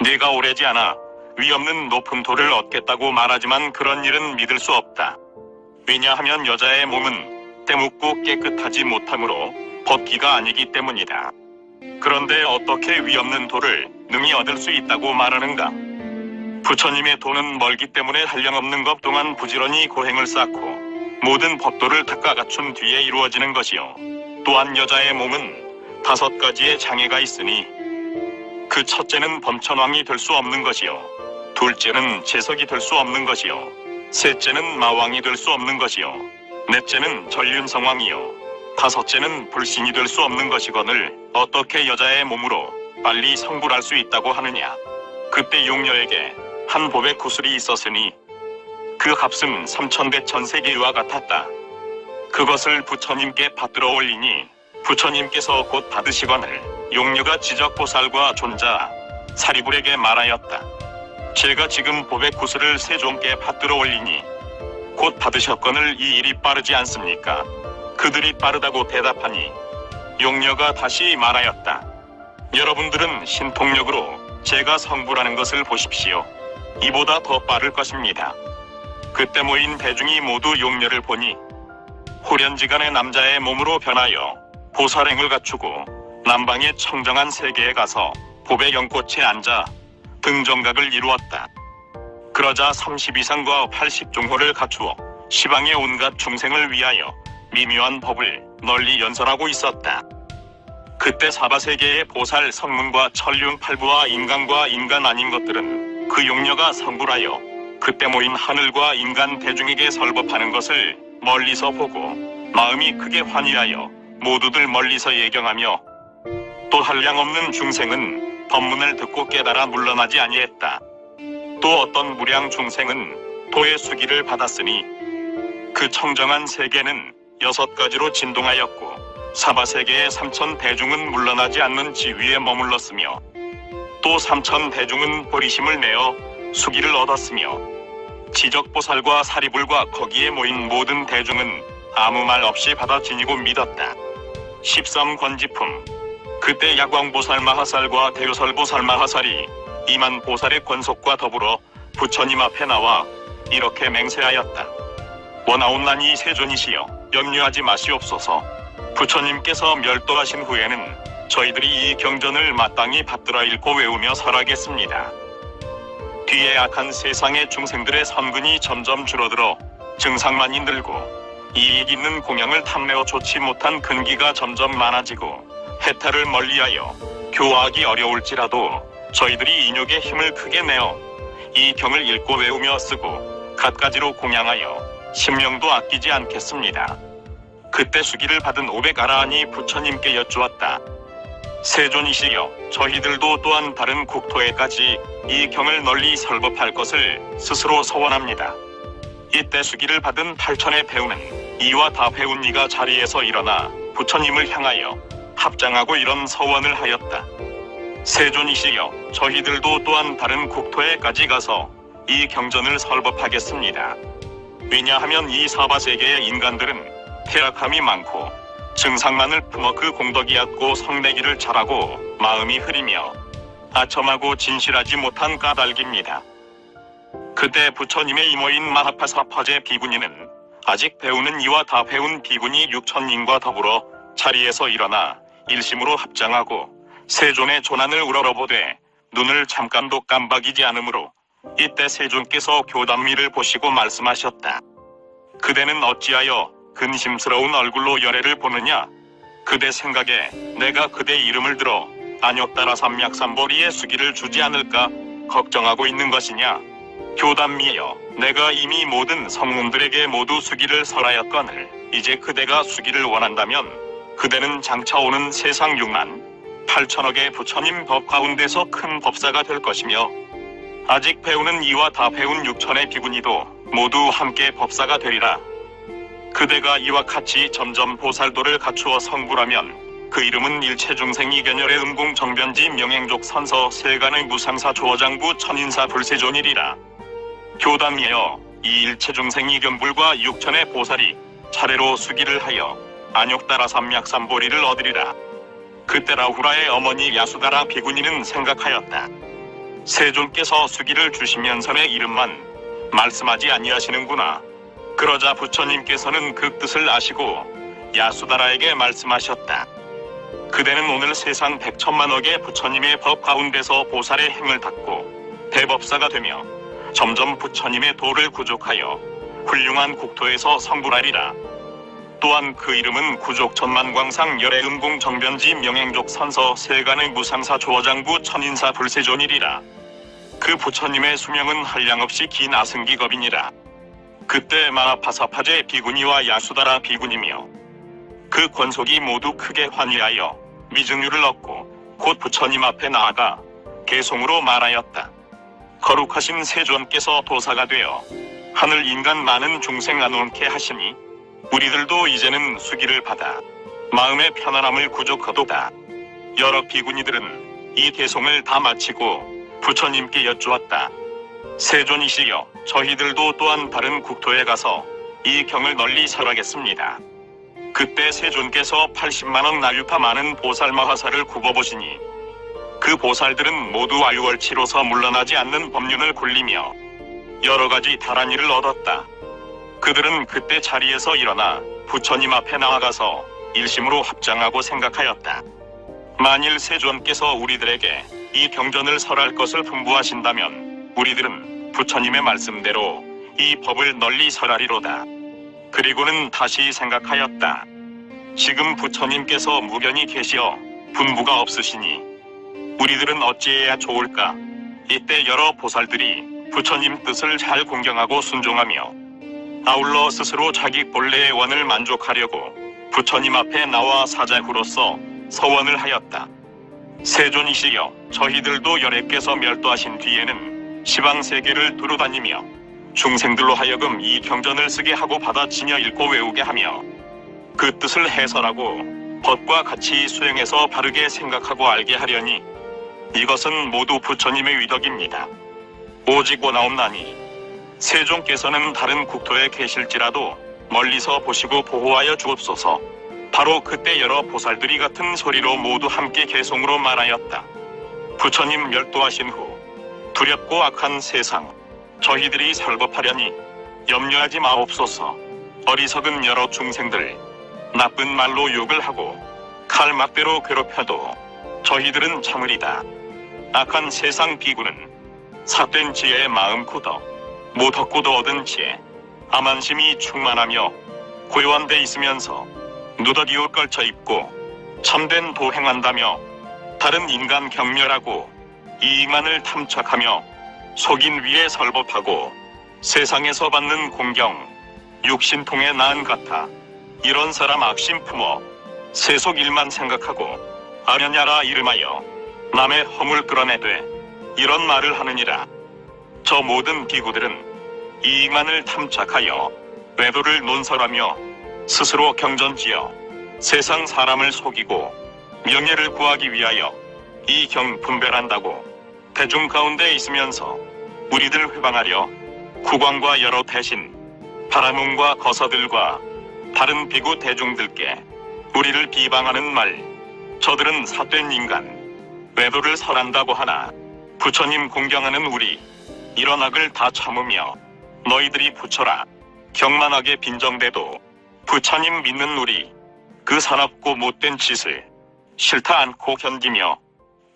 네가 오래지 않아 위 없는 높은 돌을 얻겠다고 말하지만 그런 일은 믿을 수 없다. 왜냐하면 여자의 몸은 때묻고 깨끗하지 못하므로 벗기가 아니기 때문이다. 그런데 어떻게 위 없는 돌을 능히 얻을 수 있다고 말하는가? 부처님의 도는 멀기 때문에 한량없는 것 동안 부지런히 고행을 쌓고 모든 법도를 닦아 갖춘 뒤에 이루어지는 것이요. 또한 여자의 몸은 5가지의 장애가 있으니 그 첫째는 범천왕이 될 수 없는 것이요, 둘째는 재석이 될 수 없는 것이요, 셋째는 마왕이 될 수 없는 것이요, 넷째는 전륜성왕이요, 다섯째는 불신이 될 수 없는 것이거늘 어떻게 여자의 몸으로 빨리 성불할 수 있다고 하느냐? 그때 용녀에게 한 법의 구슬이 있었으니 그 값은 3000대 천세계와 같았다. 그것을 부처님께 받들어 올리니 부처님께서 곧 받으시거늘 용녀가 지적보살과 존자 사리불에게 말하였다. 제가 지금 법의 구슬을 세존께 받들어 올리니 곧 받으셨거늘 이 일이 빠르지 않습니까? 그들이 빠르다고 대답하니 용녀가 다시 말하였다. 여러분들은 신통력으로 제가 성불하는 것을 보십시오. 이보다 더 빠를 것입니다. 그때 모인 대중이 모두 용녀를 보니 호련지간의 남자의 몸으로 변하여 보살행을 갖추고 남방의 청정한 세계에 가서 법의 연꽃에 앉아 등정각을 이루었다. 그러자 30이상과 80종호를 갖추어 시방의 온갖 중생을 위하여 미묘한 법을 널리 연설하고 있었다. 그때 사바세계의 보살 성문과 천륜팔부와 인간과 인간 아닌 것들은 그 용녀가 성불하여 그때 모인 하늘과 인간 대중에게 설법하는 것을 멀리서 보고 마음이 크게 환희하여 모두들 멀리서 예경하며 또 한량없는 중생은 법문을 듣고 깨달아 물러나지 아니했다. 또 어떤 무량 중생은 도의 수기를 받았으니 그 청정한 세계는 6가지로 진동하였고 사바세계의 3000 대중은 물러나지 않는 지위에 머물렀으며 또 3000 대중은 보리심을 내어 수기를 얻었으며 지적보살과 사리불과 거기에 모인 모든 대중은 아무 말 없이 받아 지니고 믿었다. 13권지품. 그때 야광보살 마하살과 대요설보살 마하살이 이만 보살의 권속과 더불어 부처님 앞에 나와 이렇게 맹세하였다. 원하온나니 세존이시여 염려하지 마시옵소서. 부처님께서 멸도하신 후에는 저희들이 이 경전을 마땅히 받들어 읽고 외우며 설하겠습니다. 뒤에 악한 세상의 중생들의 선근이 점점 줄어들어 증상만이 늘고 이익 있는 공양을 탐내어 좋지 못한 근기가 점점 많아지고 해탈을 멀리하여 교화하기 어려울지라도 저희들이 인욕의 힘을 크게 내어 이 경을 읽고 외우며 쓰고 갖가지로 공양하여 신명도 아끼지 않겠습니다. 그때 수기를 받은 500아라한이 부처님께 여쭈었다. 세존이시여 저희들도 또한 다른 국토에까지 이 경을 널리 설법할 것을 스스로 서원합니다. 이때 수기를 받은 8000의 배우는 이와 다 배운 이가 자리에서 일어나 부처님을 향하여 합장하고 이런 서원을 하였다. 세존이시여 저희들도 또한 다른 국토에까지 가서 이 경전을 설법하겠습니다. 왜냐하면 이 사바세계의 인간들은 태악함이 많고 증상만을 품어 그 공덕이 얕고 성내기를 잘하고 마음이 흐리며 아첨하고 진실하지 못한 까닭입니다. 그때 부처님의 이모인 마하파사파제 비구니는 아직 배우는 이와 다 배운 비구니 6000인과 더불어 자리에서 일어나 일심으로 합장하고 세존의 조난을 우러러보되 눈을 잠깐도 깜박이지 않으므로 이때 세존께서 교단미를 보시고 말씀하셨다. 그대는 어찌하여 근심스러운 얼굴로 열애를 보느냐? 그대 생각에 내가 그대 이름을 들어 안욕따라 삼약삼보리의 수기를 주지 않을까 걱정하고 있는 것이냐? 교단미여 내가 이미 모든 성문들에게 모두 수기를 설하였거늘 이제 그대가 수기를 원한다면 그대는 장차 오는 세상 6만 8천억의 부처님 법 가운데서 큰 법사가 될 것이며 아직 배우는 이와 다 배운 6000의 비구니도 모두 함께 법사가 되리라. 그대가 이와 같이 점점 보살도를 갖추어 성불하면 그 이름은 일체중생 이견열의 음궁정변지 명행족 선서 세간의 무상사 조어장부 천인사 불세존이리라. 교단이여 이 일체중생 이견불과 6000의 보살이 차례로 수기를 하여 안욕따라 삼약삼보리를 얻으리라. 그때 라후라의 어머니 야수다라 비구니는 생각하였다. 세존께서 수기를 주시면서 내 이름만 말씀하지 아니하시는구나. 그러자 부처님께서는 그 뜻을 아시고 야수다라에게 말씀하셨다. 그대는 오늘 세상 백천만억의 부처님의 법 가운데서 보살의 행을 닦고 대법사가 되며 점점 부처님의 도를 구족하여 훌륭한 국토에서 성불하리라. 또한 그 이름은 구족 천만광상 열애음공 정변지 명행족 선서 세간의 무상사 조어장부 천인사 불세존이리라. 그 부처님의 수명은 한량없이 긴 아승기겁이니라. 그때 마하파사파제 비구니와 야수다라 비구니며 그 권속이 모두 크게 환희하여 미증류를 얻고 곧 부처님 앞에 나아가 개송으로 말하였다. 거룩하신 세존께서 도사가 되어 하늘 인간 많은 중생 안온케 하시니 우리들도 이제는 수기를 받아 마음의 편안함을 구족하도다. 여러 비구니들은 이 개송을 다 마치고 부처님께 여쭈었다. 세존이시여, 저희들도 또한 다른 국토에 가서 이 경을 널리 설하겠습니다. 그때 세존께서 80만억 나유파 많은 보살 마하사를 굽어보시니 그 보살들은 모두 아유월치로서 물러나지 않는 법륜을 굴리며 여러가지 다란 일을 얻었다. 그들은 그때 자리에서 일어나 부처님 앞에 나아가서 일심으로 합장하고 생각하였다. 만일 세존께서 우리들에게 이 경전을 설할 것을 분부하신다면 우리들은 부처님의 말씀대로 이 법을 널리 설하리로다. 그리고는 다시 생각하였다. 지금 부처님께서 무견히 계시어 분부가 없으시니 우리들은 어찌해야 좋을까? 이때 여러 보살들이 부처님 뜻을 잘 공경하고 순종하며 아울러 스스로 자기 본래의 원을 만족하려고 부처님 앞에 나와 사자구로서 서원을 하였다. 세존이시여, 저희들도 열애께서 멸도하신 뒤에는 시방세계를 두루다니며 중생들로 하여금 이 경전을 쓰게 하고 받아치며 읽고 외우게 하며 그 뜻을 해설하고 법과 같이 수행해서 바르게 생각하고 알게 하려니 이것은 모두 부처님의 위덕입니다. 오직 원하옵나니 세존께서는 다른 국토에 계실지라도 멀리서 보시고 보호하여 주옵소서. 바로 그때 여러 보살들이 같은 소리로 모두 함께 개송으로 말하였다. 부처님 멸도하신 후 두렵고 악한 세상, 저희들이 설법하려니 염려하지 마옵소서. 어리석은 여러 중생들, 나쁜 말로 욕을 하고 칼막대로 괴롭혀도 저희들은 참으리다. 악한 세상 비구는 삿된 지혜의 마음 굳어 못 얻고도 얻은 지혜, 암한심이 충만하며 고요한데 있으면서 누더기 옷 걸쳐 입고 참된 도 행한다며 다른 인간 경멸하고 이익만을 탐착하며 속인 위에 설법하고 세상에서 받는 공경, 육신통에 낳은 같아 이런 사람 악심 품어 세속 일만 생각하고 아냐냐라 이름하여 남의 허물 끌어내되 이런 말을 하느니라. 저 모든 비구들은 이익만을 탐착하여 외도를 논설하며 스스로 경전지어 세상 사람을 속이고 명예를 구하기 위하여 이 경 분별한다고 대중 가운데 있으면서 우리들 회방하려 국왕과 여러 대신, 바라문과 거서들과 다른 비구 대중들께 우리를 비방하는 말, 저들은 삿된 인간, 외도를 설한다고 하나 부처님 공경하는 우리 이런 악을 다 참으며 너희들이 부처라 경만하게 빈정대도 부처님 믿는 우리 그 사납고 못된 짓을 싫다 않고 견디며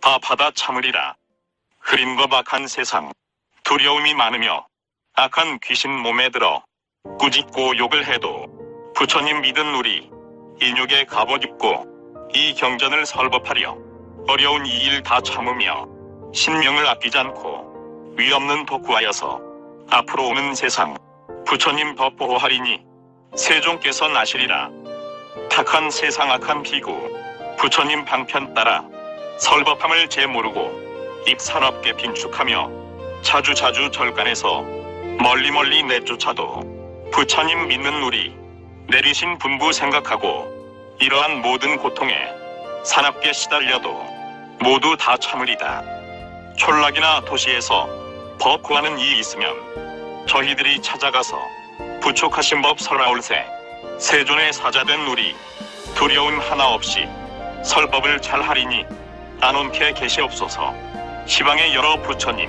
다 받아 참으리라. 흐림과 박한 세상, 두려움이 많으며 악한 귀신 몸에 들어 꾸짖고 욕을 해도 부처님 믿은 우리 인욕에 갑옷 입고 이 경전을 설법하려 어려운 이 일 다 참으며 신명을 아끼지 않고 위없는 도 구하여서 앞으로 오는 세상 부처님 법 보호하리니 세종께서 나시리라. 탁한 세상 악한 비구 부처님 방편 따라 설법함을 제 모르고 입 사납게 빈축하며 자주자주 절간에서 멀리 내쫓아도 부처님 믿는 우리 내리신 분부 생각하고 이러한 모든 고통에 사납게 시달려도 모두 다 참으리다. 촌락이나 도시에서 법 구하는 이 있으면 저희들이 찾아가서 부촉하신 법 설하올세. 세존의 사자된 우리 두려움 하나 없이 설법을 잘 하리니 안온케 계시옵소서. 시방의 여러 부처님,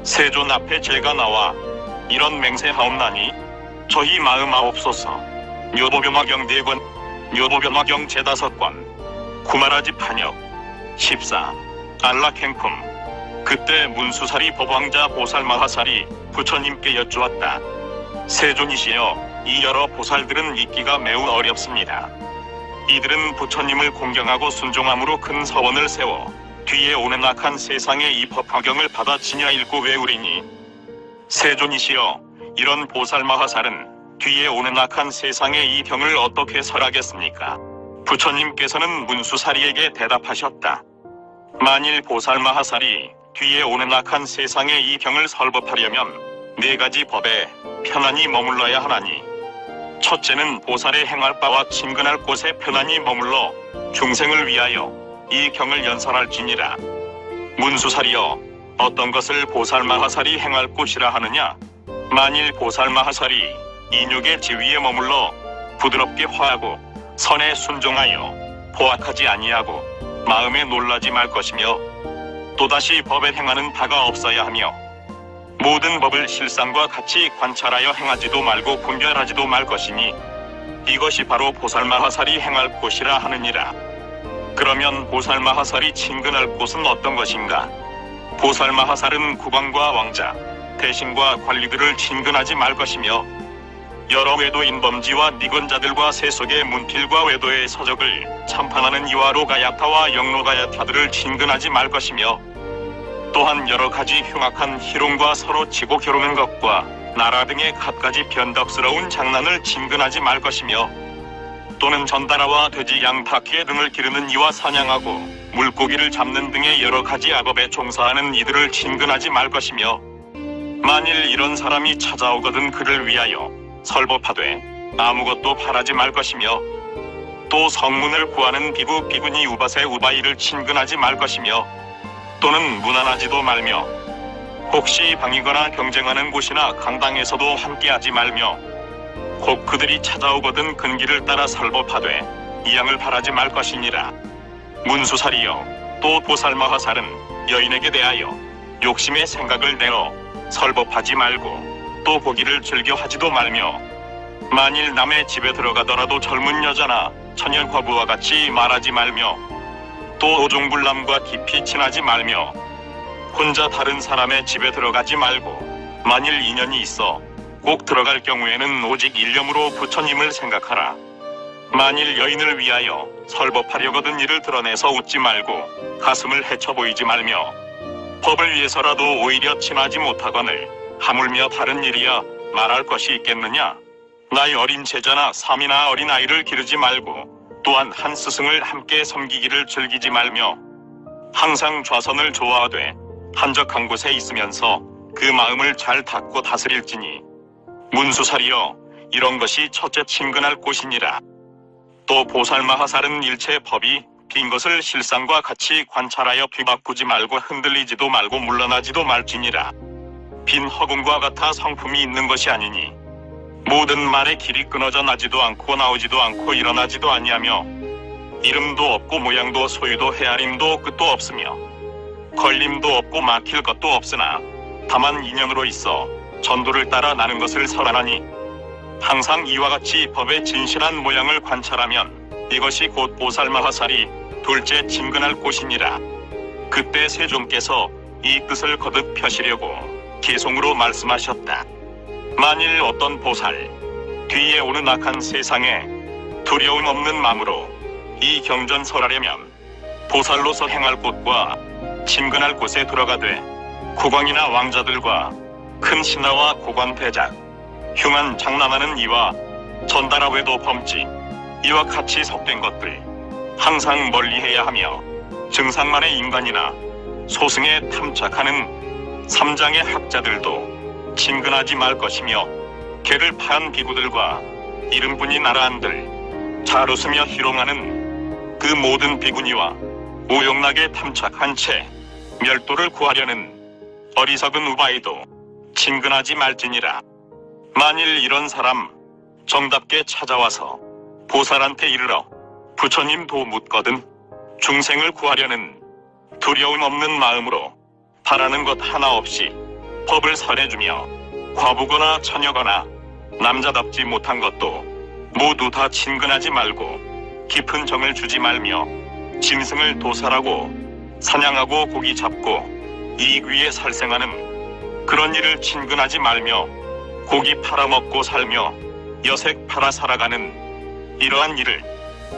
세존 앞에 제가 나와 이런 맹세하옵나니 저희 마음하옵소서. 묘보변화경 4권, 묘보변화경 제5권, 구마라지 판역 14. 안락행품. 그때 문수살이 법왕자 보살마하살이 부처님께 여쭈었다. 세존이시여, 이 여러 보살들은 있기가 매우 어렵습니다. 이들은 부처님을 공경하고 순종함으로 큰 서원을 세워 뒤에 오는 악한 세상의 이 법화경을 받아 지냐 읽고 외우리니, 세존이시여, 이런 보살마하살은 뒤에 오는 악한 세상의 이 경을 어떻게 설하겠습니까? 부처님께서는 문수사리에게 대답하셨다. 만일 보살마하살이 뒤에 오는 악한 세상의 이 경을 설법하려면 4가지 법에 편안히 머물러야 하나니, 첫째는 보살의 행할 바와 친근할 곳에 편안히 머물러 중생을 위하여 이 경을 연설할지니라. 문수사리여, 어떤 것을 보살마하살이 행할 곳이라 하느냐? 만일 보살마하살이 인육의 지위에 머물러 부드럽게 화하고 선에 순종하여 포악하지 아니하고 마음에 놀라지 말 것이며, 또다시 법에 행하는 바가 없어야 하며 모든 법을 실상과 같이 관찰하여 행하지도 말고 분별하지도 말 것이니, 이것이 바로 보살마하살이 행할 곳이라 하느니라. 그러면 보살마하살이 친근할 곳은 어떤 것인가? 보살마하살은 국왕과 왕자, 대신과 관리들을 친근하지 말 것이며, 여러 외도인 범지와 니건자들과 세속의 문필과 외도의 서적을 참판하는 이와로가야타와 영로가야타들을 친근하지 말 것이며, 또한 여러 가지 흉악한 희롱과 서로 치고 겨루는 것과 나라 등의 갖가지 변덕스러운 장난을 친근하지 말 것이며, 또는 전다라와 돼지, 양, 바퀴 등을 기르는 이와 사냥하고 물고기를 잡는 등의 여러 가지 악업에 종사하는 이들을 친근하지 말 것이며, 만일 이런 사람이 찾아오거든 그를 위하여 설법하되 아무것도 바라지 말 것이며, 또 성문을 구하는 비구, 비구니, 우바세, 우바이를 친근하지 말 것이며, 또는 무난하지도 말며, 혹시 방이거나 경쟁하는 곳이나 강당에서도 함께하지 말며, 곧 그들이 찾아오거든 근길을 따라 설법하되 이양을 바라지 말 것이니라. 문수살이여, 또 보살마하살은 여인에게 대하여 욕심의 생각을 내어 설법하지 말고 또 보기를 즐겨 하지도 말며, 만일 남의 집에 들어가더라도 젊은 여자나 처녀 과부와 같이 말하지 말며, 또 오종불람과 깊이 친하지 말며, 혼자 다른 사람의 집에 들어가지 말고, 만일 인연이 있어 꼭 들어갈 경우에는 오직 일념으로 부처님을 생각하라. 만일 여인을 위하여 설법하려거든 이를 드러내서 웃지 말고 가슴을 헤쳐 보이지 말며, 법을 위해서라도 오히려 친하지 못하거늘 하물며 다른 일이야 말할 것이 있겠느냐? 나이 어린 제자나 삼이나 어린 아이를 기르지 말고, 또한 한 스승을 함께 섬기기를 즐기지 말며, 항상 좌선을 좋아하되 한적한 곳에 있으면서 그 마음을 잘 닫고 다스릴지니, 문수살이여, 이런 것이 첫째 친근할 곳이니라. 또 보살마하살은 일체 법이 빈 것을 실상과 같이 관찰하여 뒤바꾸지 말고 흔들리지도 말고 물러나지도 말지니라. 빈 허공과 같아 성품이 있는 것이 아니니, 모든 말의 길이 끊어져 나지도 않고 나오지도 않고 일어나지도 아니하며, 이름도 없고 모양도 소유도 헤아림도 끝도 없으며, 걸림도 없고 막힐 것도 없으나 다만 인연으로 있어 전도를 따라 나는 것을 설하나니, 항상 이와 같이 법의 진실한 모양을 관찰하면 이것이 곧 보살마하살이 둘째 친근할 곳이니라. 그때 세존께서 이 뜻을 거듭 펴시려고 개송으로 말씀하셨다. 만일 어떤 보살, 뒤에 오는 악한 세상에 두려움 없는 마음으로 이 경전 설하려면 보살로서 행할 곳과 친근할 곳에 들어가되, 국왕이나 왕자들과 큰 신하와 고관 대작, 흉한 장난하는 이와 전달아 외도 범지, 이와 같이 섞된 것들 항상 멀리해야 하며, 증상만의 인간이나 소승에 탐착하는 삼장의 학자들도 친근하지 말 것이며, 개를 파한 비구들과 이름뿐이 나라한들, 잘 웃으며 희롱하는 그 모든 비구니와 오용나게 탐착한 채 멸도를 구하려는 어리석은 우바이도 친근하지 말지니라. 만일 이런 사람 정답게 찾아와서 보살한테 이르러 부처님 도 묻거든 중생을 구하려는 두려움 없는 마음으로 바라는 것 하나 없이 법을 설해주며 과부거나 처녀거나 남자답지 못한 것도 모두 다 친근하지 말고 깊은 정을 주지 말며 짐승을 도살하고 사냥하고 고기 잡고 이익 위에 살생하는 그런 일을 친근하지 말며 고기 팔아먹고 살며 여색 팔아 살아가는 이러한 일을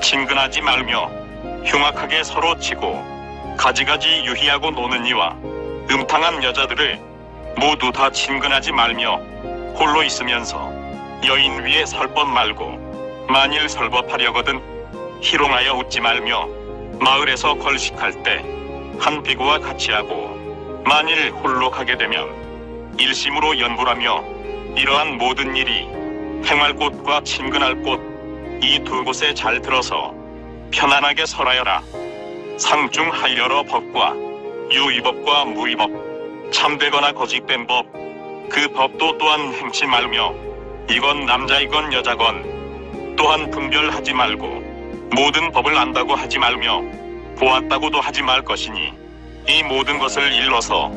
친근하지 말며 흉악하게 서로 치고 가지가지 유희하고 노는 이와 음탕한 여자들을 모두 다 친근하지 말며 홀로 있으면서 여인 위에 설법 말고 만일 설법하려거든 희롱하여 웃지 말며 마을에서 걸식할 때 한 비구와 같이 하고 만일 홀로 가게 되면 일심으로 연불하며 이러한 모든 일이 행할 곳과 친근할 곳 이 두 곳에 잘 들어서 편안하게 설하여라. 상중하여러 법과 유의법과 무의법 참되거나 거짓된 법 그 법도 또한 행치 말며 이건 남자이건 여자건 또한 분별하지 말고 모든 법을 안다고 하지 말며 보았다고도 하지 말 것이니 이 모든 것을 일러서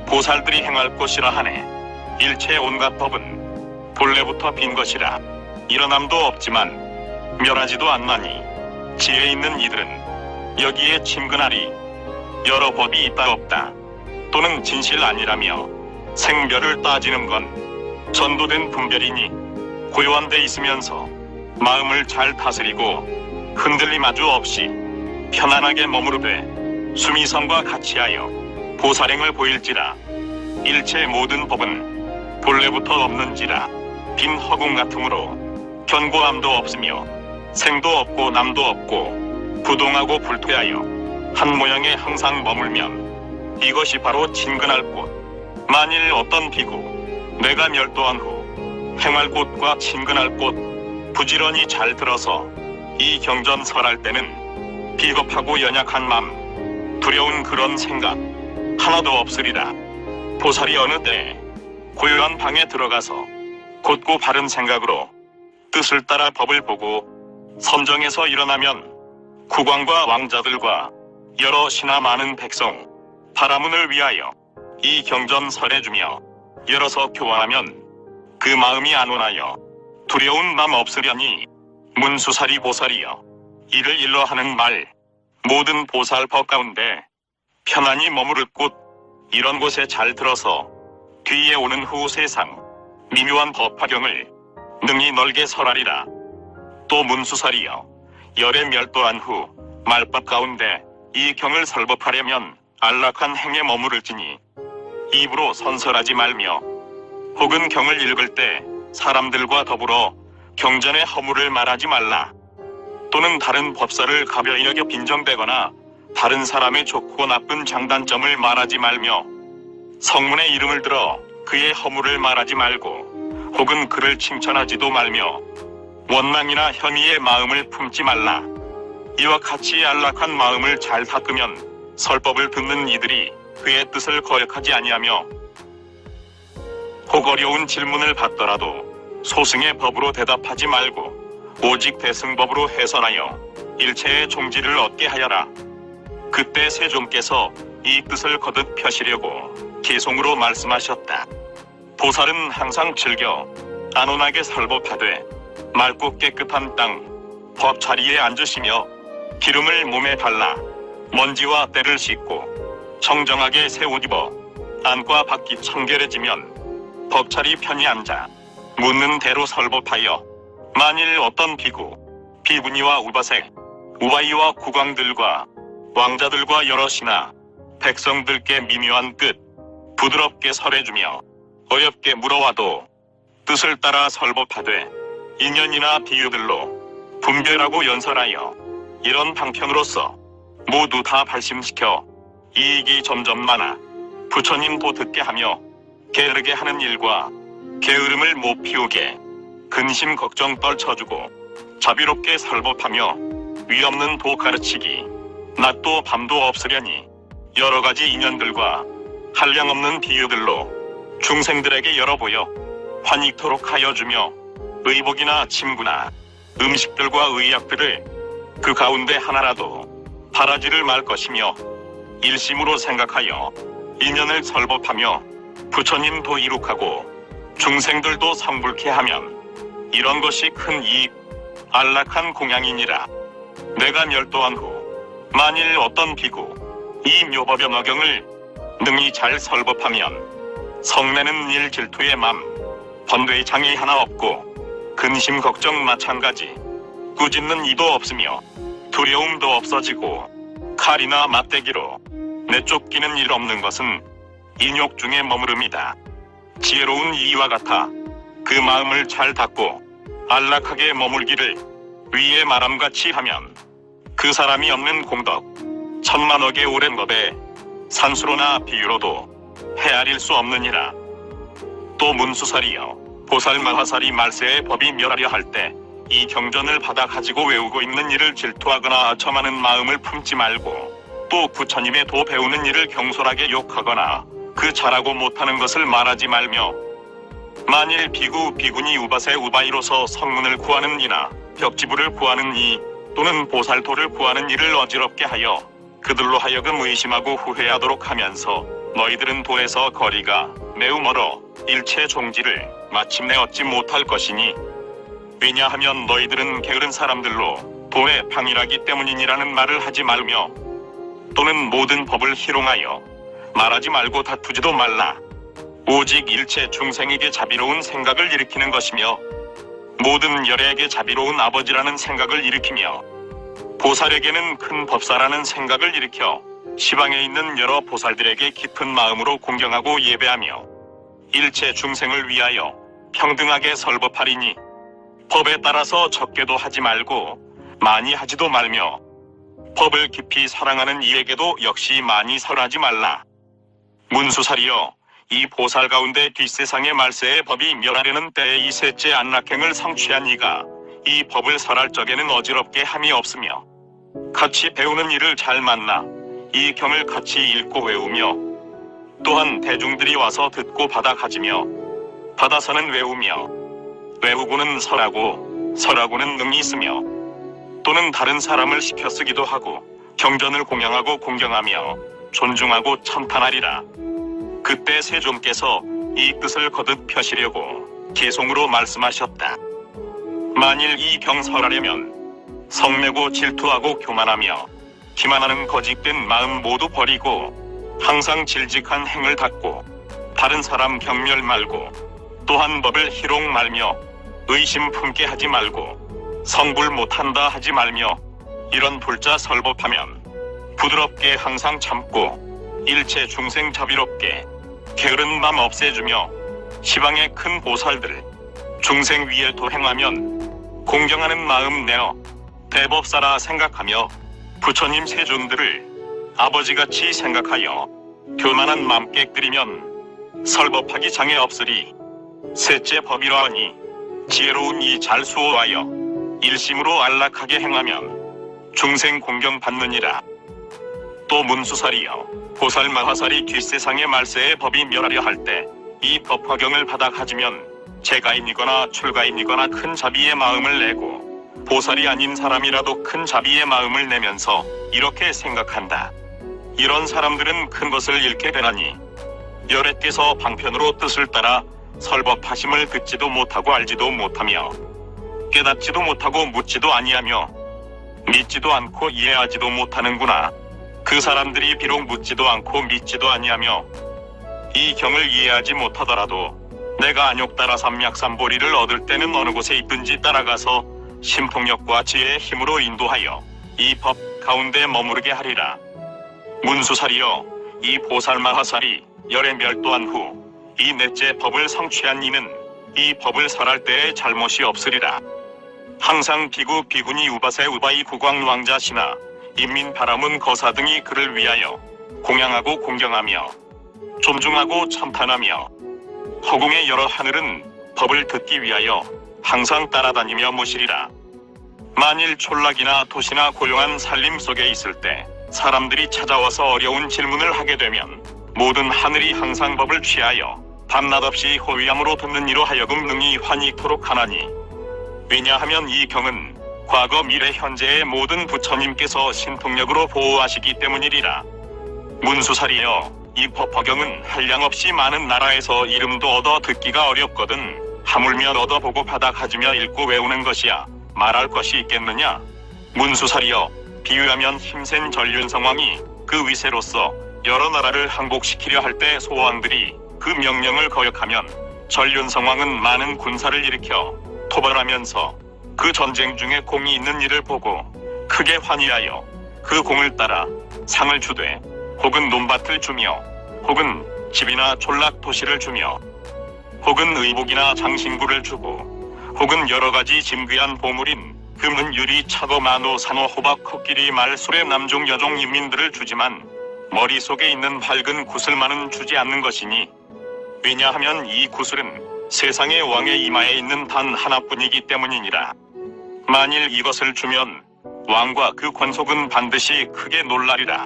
보살들이 행할 것이라 하네. 일체 온갖 법은 본래부터 빈 것이라 일어남도 없지만 멸하지도 않나니 지혜 있는 이들은 여기에 친근하리. 여러 법이 있다 없다 또는 진실 아니라며 생별을 따지는 건 전도된 분별이니 고요한데 있으면서 마음을 잘 다스리고 흔들림 아주 없이 편안하게 머무르되 수미성과 같이하여 보살행을 보일지라. 일체 모든 법은 본래부터 없는지라 빈 허공 같으므로 견고함도 없으며 생도 없고 남도 없고 부동하고 불퇴하여 한 모양에 항상 머물면 이것이 바로 친근할 곳. 만일 어떤 비구 내가 멸도한 후 행할 곳과 친근할 곳 부지런히 잘 들어서 이 경전 설할 때는 비겁하고 연약한 맘 두려운 그런 생각 하나도 없으리라. 보살이 어느 때 고요한 방에 들어가서 곧고 바른 생각으로 뜻을 따라 법을 보고 선정에서 일어나면 국왕과 왕자들과 여러 신하 많은 백성 바라문을 위하여 이 경전 설해주며 열어서 교화하면 그 마음이 안온하여 두려운 맘 없으려니 문수사리 보살이여 이를 일러 하는 말 모든 보살 법 가운데 편안히 머무를 곳 이런 곳에 잘 들어서 뒤에 오는 후 세상 미묘한 법화경을 능히 넓게 설하리라. 또 문수사리여 열에 멸도한 후 말법 가운데 이 경을 설법하려면 안락한 행에 머무를지니 입으로 선설하지 말며 혹은 경을 읽을 때 사람들과 더불어 경전의 허물을 말하지 말라. 또는 다른 법사를 가벼이 여겨 빈정대거나 다른 사람의 좋고 나쁜 장단점을 말하지 말며 성문의 이름을 들어 그의 허물을 말하지 말고 혹은 그를 칭찬하지도 말며 원망이나 혐의의 마음을 품지 말라. 이와 같이 안락한 마음을 잘 닦으면 설법을 듣는 이들이 그의 뜻을 거역하지 아니하며 혹 어려운 질문을 받더라도 소승의 법으로 대답하지 말고 오직 대승법으로 해설하여 일체의 종지를 얻게 하여라. 그때 세종께서 이 뜻을 거듭 펴시려고 기송으로 말씀하셨다. 보살은 항상 즐겨 안온하게 설법하되 맑고 깨끗한 땅 법 자리에 앉으시며 기름을 몸에 발라 먼지와 때를 씻고 청정하게 새 옷 입어 안과 밖이 청결해지면 법자리 편히 앉아 묻는 대로 설법하여 만일 어떤 비구, 비구니와 우바색, 우바이와 국왕들과 왕자들과 여러 신하, 백성들께 미묘한 끝 부드럽게 설해주며 어렵게 물어와도 뜻을 따라 설법하되 인연이나 비유들로 분별하고 연설하여 이런 방편으로서 모두 다 발심시켜 이익이 점점 많아 부처님도 듣게 하며 게으르게 하는 일과 게으름을 못 피우게 근심 걱정 떨쳐주고 자비롭게 설법하며 위없는 도 가르치기 낮도 밤도 없으려니 여러 가지 인연들과 한량없는 비유들로 중생들에게 열어보여 환익토록 하여 주며 의복이나 침구나 음식들과 의약들을 그 가운데 하나라도 바라지를 말 것이며 일심으로 생각하여 인연을 설법하며 부처님도 이룩하고 중생들도 성불케 하면 이런 것이 큰 이익, 안락한 공양이니라. 내가 멸도한 후 만일 어떤 비구 이 묘법의 어경을 능히 잘 설법하면 성내는 일 질투의 맘, 번뇌의 장이 하나 없고 근심 걱정 마찬가지, 꾸짖는 이도 없으며 두려움도 없어지고 칼이나 맞대기로 내쫓기는 일 없는 것은 인욕 중에 머무름이다. 지혜로운 이와 같아 그 마음을 잘 닫고 안락하게 머물기를 위에 말함같이 하면 그 사람이 얻는 공덕 천만억의 오랜 법에 산수로나 비유로도 헤아릴 수 없느니라. 또 문수살이여, 보살마하살이 말세의 법이 멸하려 할 때 이 경전을 받아 가지고 외우고 있는 일을 질투하거나 아첨하는 마음을 품지 말고, 또 부처님의 도 배우는 일을 경솔하게 욕하거나 그 잘하고 못하는 것을 말하지 말며, 만일 비구 비구니 우바세 우바이로서 성문을 구하는 이나 벽지부를 구하는 이 또는 보살도를 구하는 이를 어지럽게 하여 그들로 하여금 의심하고 후회하도록 하면서 너희들은 도에서 거리가 매우 멀어 일체 종지를 마침내 얻지 못할 것이니, 왜냐하면 너희들은 게으른 사람들로 도에 방일하기 때문이니라는 말을 하지 말며, 또는 모든 법을 희롱하여 말하지 말고 다투지도 말라. 오직 일체 중생에게 자비로운 생각을 일으키는 것이며 모든 열애에게 자비로운 아버지라는 생각을 일으키며 보살에게는 큰 법사라는 생각을 일으켜 시방에 있는 여러 보살들에게 깊은 마음으로 공경하고 예배하며 일체 중생을 위하여 평등하게 설법하리니, 법에 따라서 적게도 하지 말고 많이 하지도 말며 법을 깊이 사랑하는 이에게도 역시 많이 설하지 말라. 문수살이여, 이 보살 가운데 뒷세상의 말세의 법이 멸하려는 때에 이 셋째 안락행을 성취한 이가 이 법을 설할 적에는 어지럽게 함이 없으며 같이 배우는 이를 잘 만나 이 경을 같이 읽고 외우며, 또한 대중들이 와서 듣고 받아 가지며 받아서는 외우며 외우고는 설하고 설하고는 능히 쓰며, 또는 다른 사람을 시켜 쓰기도 하고 경전을 공양하고 공경하며 존중하고 첨탄하리라. 그때 세존께서 이 뜻을 거듭 펴시려고 개송으로 말씀하셨다. 만일 이 경 설하려면 성내고 질투하고 교만하며 기만하는 거짓된 마음 모두 버리고 항상 질직한 행을 닦고 다른 사람 경멸 말고, 또한 법을 희롱 말며 의심 품게 하지 말고 성불 못한다 하지 말며, 이런 불자 설법하면 부드럽게 항상 참고 일체 중생 자비롭게 게으른 맘 없애주며 시방의 큰 보살들 중생 위에 도행하면 공경하는 마음 내어 대법사라 생각하며 부처님 세존들을 아버지같이 생각하여 교만한 맘 깨뜨리면 설법하기 장애 없으리. 셋째 법이라 하니 지혜로운 이 잘 수호하여 일심으로 안락하게 행하면 중생 공경 받느니라. 또 문수살이여, 보살마하살이 뒷세상의 말세의 법이 멸하려 할 때 이 법화경을 받아 가지면 재가인이거나 출가인이거나 큰 자비의 마음을 내고 보살이 아닌 사람이라도 큰 자비의 마음을 내면서 이렇게 생각한다. 이런 사람들은 큰 것을 잃게 되나니 열애께서 방편으로 뜻을 따라 설법하심을 듣지도 못하고 알지도 못하며 깨닫지도 못하고 묻지도 아니하며 믿지도 않고 이해하지도 못하는구나. 그 사람들이 비록 묻지도 않고 믿지도 아니하며 이 경을 이해하지 못하더라도 내가 안욕 따라 삼약삼보리를 얻을 때는 어느 곳에 있든지 따라가서 신통력과 지혜의 힘으로 인도하여 이 법 가운데 머무르게 하리라. 문수살이여, 이 보살마하살이 열에 멸도한 후 이 넷째 법을 성취한 이는 이 법을 설할 때에 잘못이 없으리라. 항상 비구 비구니 우바세 우바이 국왕 왕자시나 인민 바라문 거사 등이 그를 위하여 공양하고 공경하며 존중하고 첨탄하며, 허공의 여러 하늘은 법을 듣기 위하여 항상 따라다니며 모시리라. 만일 촌락이나 도시나 고요한 산림 속에 있을 때 사람들이 찾아와서 어려운 질문을 하게 되면 모든 하늘이 항상 법을 취하여 밤낮 없이 호위함으로 듣는 이로 하여금 능히 환히토록 하나니, 왜냐하면 이 경은 과거 미래 현재의 모든 부처님께서 신통력으로 보호하시기 때문이리라. 문수살이여, 이 법화경은 한량없이 많은 나라에서 이름도 얻어 듣기가 어렵거든. 하물며 얻어보고 받아 가지며 읽고 외우는 것이야 말할 것이 있겠느냐. 문수살이여, 비유하면 힘센 전륜성왕이 그 위세로서 여러 나라를 항복시키려 할 때 소왕들이 그 명령을 거역하면 전륜성왕은 많은 군사를 일으켜 토벌하면서 그 전쟁 중에 공이 있는 이를 보고 크게 환희하여 그 공을 따라 상을 주되 혹은 논밭을 주며 혹은 집이나 촌락 도시를 주며 혹은 의복이나 장신구를 주고 혹은 여러가지 짐귀한 보물인 금은 유리 차거 만호 산호 호박 코끼리 말 수레 남종 여종 인민들을 주지만 머릿속에 있는 밝은 구슬만은 주지 않는 것이니, 왜냐하면 이 구슬은 세상의 왕의 이마에 있는 단 하나뿐이기 때문이니라. 만일 이것을 주면 왕과 그 권속은 반드시 크게 놀라리라.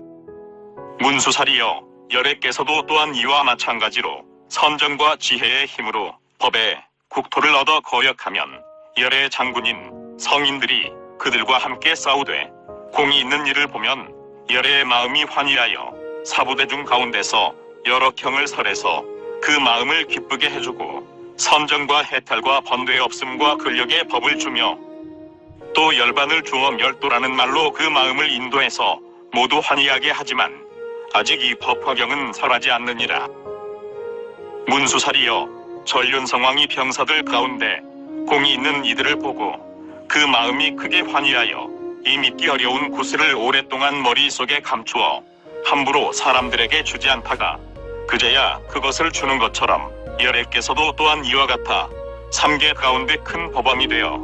문수살이여, 열애께서도 또한 이와 마찬가지로 선정과 지혜의 힘으로 법에 국토를 얻어 거역하면 열애 장군인 성인들이 그들과 함께 싸우되 공이 있는 이를 보면 열애의 마음이 환희하여 사부대중 가운데서 여러 경을 설해서 그 마음을 기쁘게 해주고 선정과 해탈과 번뇌 없음과 근력의 법을 주며 또 열반을 주어 멸도라는 말로 그 마음을 인도해서 모두 환희하게 하지만 아직 이 법화경은 설하지 않느니라. 문수살이여, 전륜성왕이 병사들 가운데 공이 있는 이들을 보고 그 마음이 크게 환희하여 이 믿기 어려운 구슬을 오랫동안 머릿속에 감추어 함부로 사람들에게 주지 않다가 그제야 그것을 주는 것처럼 열애께서도 또한 이와 같아 3계 가운데 큰 법왕이 되어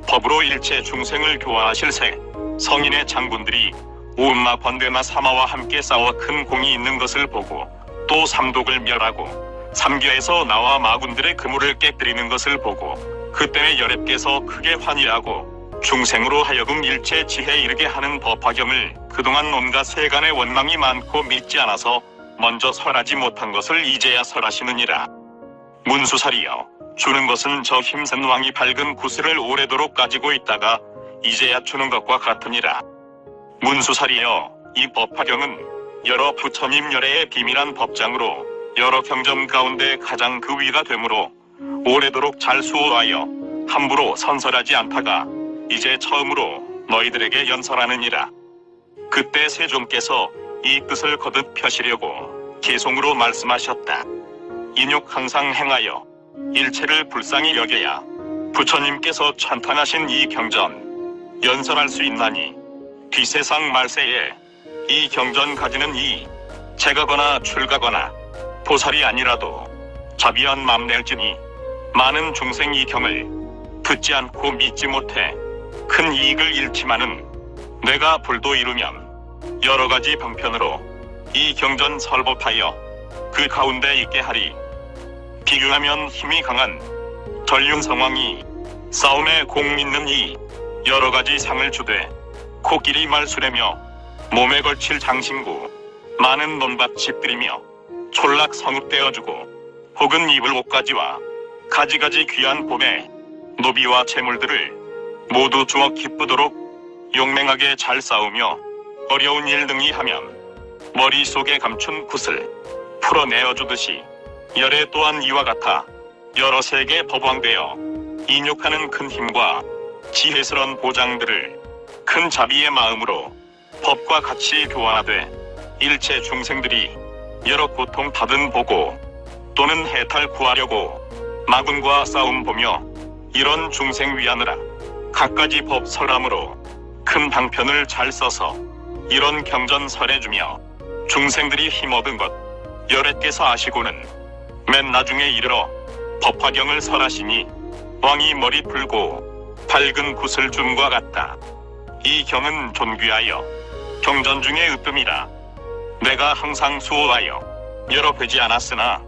법으로 일체 중생을 교화하실세 성인의 장군들이 우음마 번뇌마 사마와 함께 싸워 큰 공이 있는 것을 보고 또 삼독을 멸하고 3계에서 나와 마군들의 그물을 깨뜨리는 것을 보고 그때의 열애께서 크게 환희하고 중생으로 하여금 일체 지혜에 이르게 하는 법화경을 그동안 온갖 세간의 원망이 많고 믿지 않아서 먼저 설하지 못한 것을 이제야 설하시느니라. 문수살이여, 주는 것은 저 힘센 왕이 밝은 구슬을 오래도록 가지고 있다가 이제야 주는 것과 같으니라. 문수살이여, 이 법화경은 여러 부처님 열애의 비밀한 법장으로 여러 경전 가운데 가장 그 위가 되므로 오래도록 잘 수호하여 함부로 선설하지 않다가 이제 처음으로 너희들에게 연설하느니라. 그때 세종께서 이 뜻을 거듭 펴시려고 개송으로 말씀하셨다. 인욕 항상 행하여 일체를 불쌍히 여겨야 부처님께서 찬탄하신 이 경전 연설할 수 있나니 뒤세상 말세에 이 경전 가지는 이 제가거나 출가거나 보살이 아니라도 자비한 맘 낼지니 많은 중생 이 경을 듣지 않고 믿지 못해 큰 이익을 잃지만은 내가 불도 이루면 여러 가지 방편으로 이 경전 설법하여 그 가운데 있게 하리. 비교하면 힘이 강한 전륜성왕이 싸움에 공 있는 이 여러 가지 상을 주되 코끼리 말수레며 몸에 걸칠 장신구 많은 논밭 집들이며 촌락 성읍되어주고 혹은 입을 옷가지와 가지가지 귀한 봄에 노비와 재물들을 모두 주어 기쁘도록 용맹하게 잘 싸우며 어려운 일 등이 하면 머릿속에 감춘 굿을 풀어내어주듯이 열애 또한 이와 같아 여러 세계 법왕되어 인욕하는 큰 힘과 지혜스런 보장들을 큰 자비의 마음으로 법과 같이 교환하되 일체 중생들이 여러 고통 받은 보고 또는 해탈 구하려고 마군과 싸움 보며 이런 중생 위하느라 갖가지 법 설함으로 큰 방편을 잘 써서 이런 경전 설해주며 중생들이 힘얻은 것 열애께서 아시고는 맨 나중에 이르러 법화경을 설하시니 왕이 머리 풀고 밝은 굿을 줌과 같다. 이 경은 존귀하여 경전 중에 으뜸이라. 내가 항상 수호하여 여러 뵈지 않았으나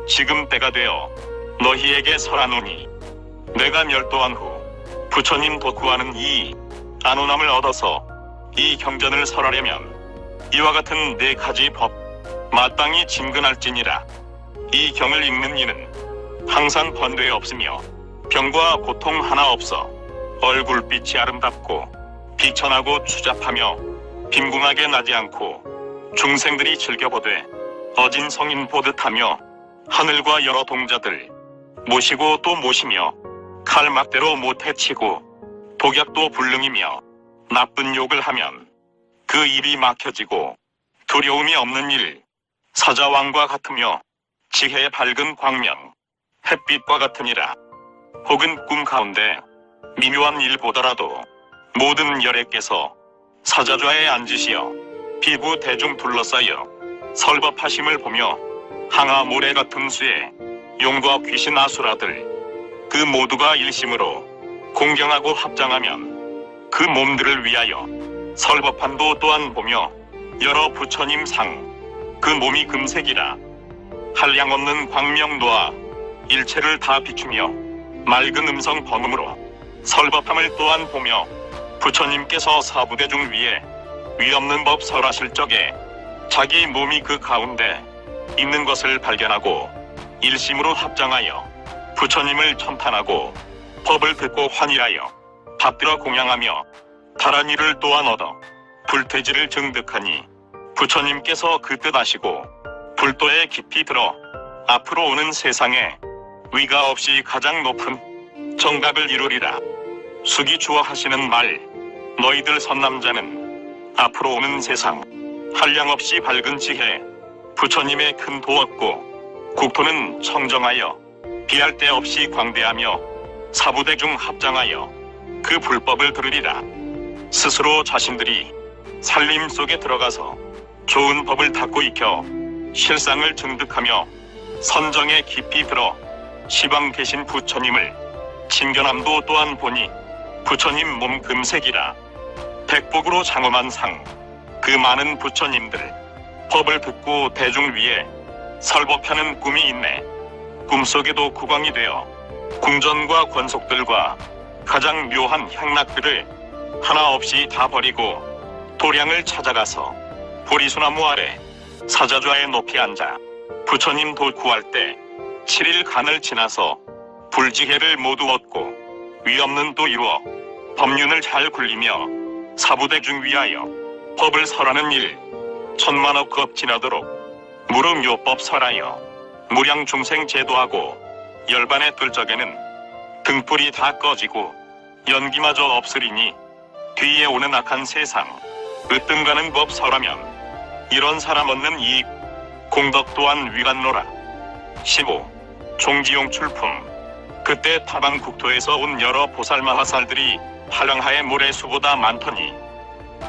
지금 때가 되어 너희에게 설하노니 내가 멸도한 후 부처님 도구하는 이 안온함을 얻어서 이 경전을 설하려면 이와 같은 4가지 법 마땅히 진근할지니라. 이 경을 읽는 이는 항상 번뇌 없으며 병과 고통 하나 없어 얼굴빛이 아름답고 비천하고 추잡하며 빈궁하게 나지 않고 중생들이 즐겨보되 어진 성인 보듯 하며 하늘과 여러 동자들 모시고 또 모시며 칼막대로 못해치고 독약도 불능이며 나쁜 욕을 하면 그 입이 막혀지고 두려움이 없는 일 사자왕과 같으며 지혜의 밝은 광명 햇빛과 같으니라. 혹은 꿈 가운데 미묘한 일 보더라도 모든 열애께서 사자좌에 앉으시어 비부 대중 둘러싸여 설법하심을 보며 항아 모래 같은 수에 용과 귀신 아수라들 그 모두가 일심으로 공경하고 합장하면 그 몸들을 위하여 설법한도 또한 보며 여러 부처님 상 그 몸이 금색이라. 한량없는 광명 노아 일체를 다 비추며 맑은 음성 범음으로 설법함을 또한 보며 부처님께서 사부대중 위에 위없는 법 설하실 적에 자기 몸이 그 가운데 있는 것을 발견하고 일심으로 합장하여 부처님을 첨탄하고 법을 듣고 환희하여 받들어 공양하며 다란 이를 또한 얻어 불퇴지를 증득하니 부처님께서 그 뜻 아시고 불도에 깊이 들어 앞으로 오는 세상에 위가 없이 가장 높은 정각을 이루리라. 숙이 주어하시는 말 너희들 선남자는 앞으로 오는 세상 한량없이 밝은 지혜 부처님의 큰 도 얻고 국토는 청정하여 비할 데 없이 광대하며 사부대중 합장하여 그 불법을 들으리라. 스스로 자신들이 살림 속에 들어가서 좋은 법을 닦고 익혀 실상을 증득하며 선정에 깊이 들어 시방 계신 부처님을 진견함도 또한 보니 부처님 몸 금색이라. 백복으로 장엄한 상 그 많은 부처님들 법을 듣고 대중 위에 설법하는 꿈이 있네. 꿈속에도 국왕이 되어 궁전과 권속들과 가장 묘한 향락들을 하나 없이 다 버리고 도량을 찾아가서 보리수나무 아래 사자좌에 높이 앉아 부처님 도 구할 때 7일 간을 지나서 불지혜를 모두 얻고 위없는 도 이루어 법륜을 잘 굴리며 사부대중 위하여 법을 설하는 일 천만억 급 지나도록 무릉요법 설하여 무량 중생 제도하고 열반에 뜰 적에는 등불이 다 꺼지고 연기마저 없으리니 뒤에 오는 악한 세상 으뜸가는 법 설하면 이런 사람 얻는 이익 공덕 또한 위간노라. 15. 종지용 출품. 그때 타방 국토에서 온 여러 보살마하살들이 한량하의 모래수보다 많더니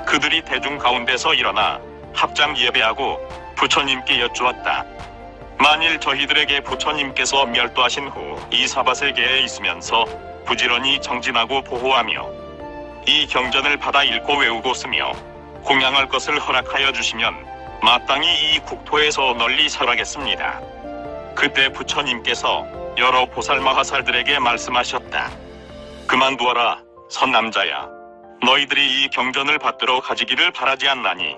그들이 대중 가운데서 일어나 합장 예배하고 부처님께 여쭈었다. 만일 저희들에게 부처님께서 멸도하신 후 이 사바세계에 있으면서 부지런히 정진하고 보호하며 이 경전을 받아 읽고 외우고 쓰며 공양할 것을 허락하여 주시면 마땅히 이 국토에서 널리 설하겠습니다. 그때 부처님께서 여러 보살마하살들에게 말씀하셨다. 그만두어라 선남자야. 너희들이 이 경전을 받들어 가지기를 바라지 않나니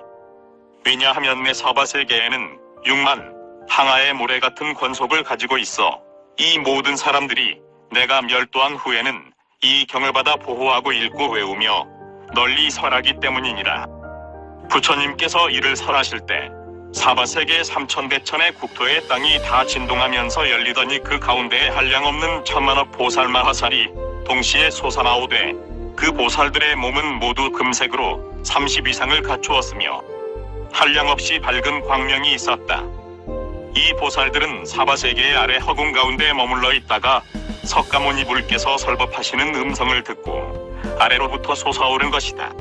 왜냐하면 내 사바세계에는 6만 항아의 모래 같은 권속을 가지고 있어 이 모든 사람들이 내가 멸도한 후에는 이 경을 받아 보호하고 읽고 외우며 널리 설하기 때문이니라. 부처님께서 이를 설하실 때 사바세계 3천대천의 국토의 땅이 다 진동하면서 열리더니 그 가운데에 한량없는 천만억 보살마하살이 동시에 솟아나오되 그 보살들의 몸은 모두 금색으로 30 이상을 갖추었으며 한량없이 밝은 광명이 있었다. 이 보살들은 사바세계의 아래 허공 가운데 머물러 있다가 석가모니 불께서 설법하시는 음성을 듣고 아래로부터 솟아오른 것이다.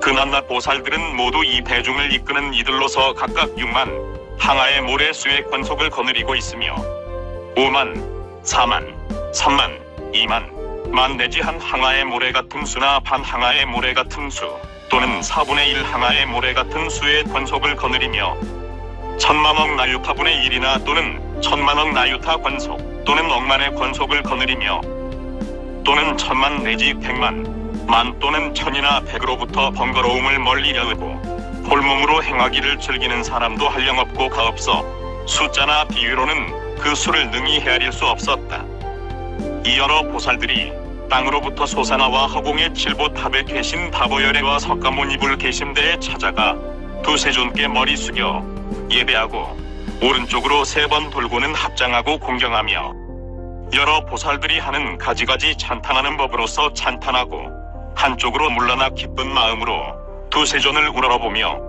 그 낮낮 보살들은 모두 이 대중을 이끄는 이들로서 각각 6만 항아의 모래수의 권속을 거느리고 있으며 5만, 4만, 3만, 2만, 만 내지 한 항아의 모래 같은 수나 반 항아의 모래 같은 수 또는 4분의 1 항아의 모래 같은 수의 권속을 거느리며 천만억 나유타분의 1이나 또는 천만억 나유타 권속 또는 억만의 권속을 거느리며 또는 천만 내지 백만 만 또는 천이나 백으로부터 번거로움을 멀리 여의고 홀몸으로 행하기를 즐기는 사람도 한량없고 가없어 숫자나 비유로는 그 수를 능히 헤아릴 수 없었다. 이 여러 보살들이 땅으로부터 솟아나와 허공의 칠보탑에 계신 다보열애와 석가모니불 계심대에 찾아가 두세 존께 머리 숙여 예배하고 오른쪽으로 3번 돌고는 합장하고 공경하며 여러 보살들이 하는 가지가지 찬탄하는 법으로서 찬탄하고 한쪽으로 물러나 기쁜 마음으로 두세존을 우러러보며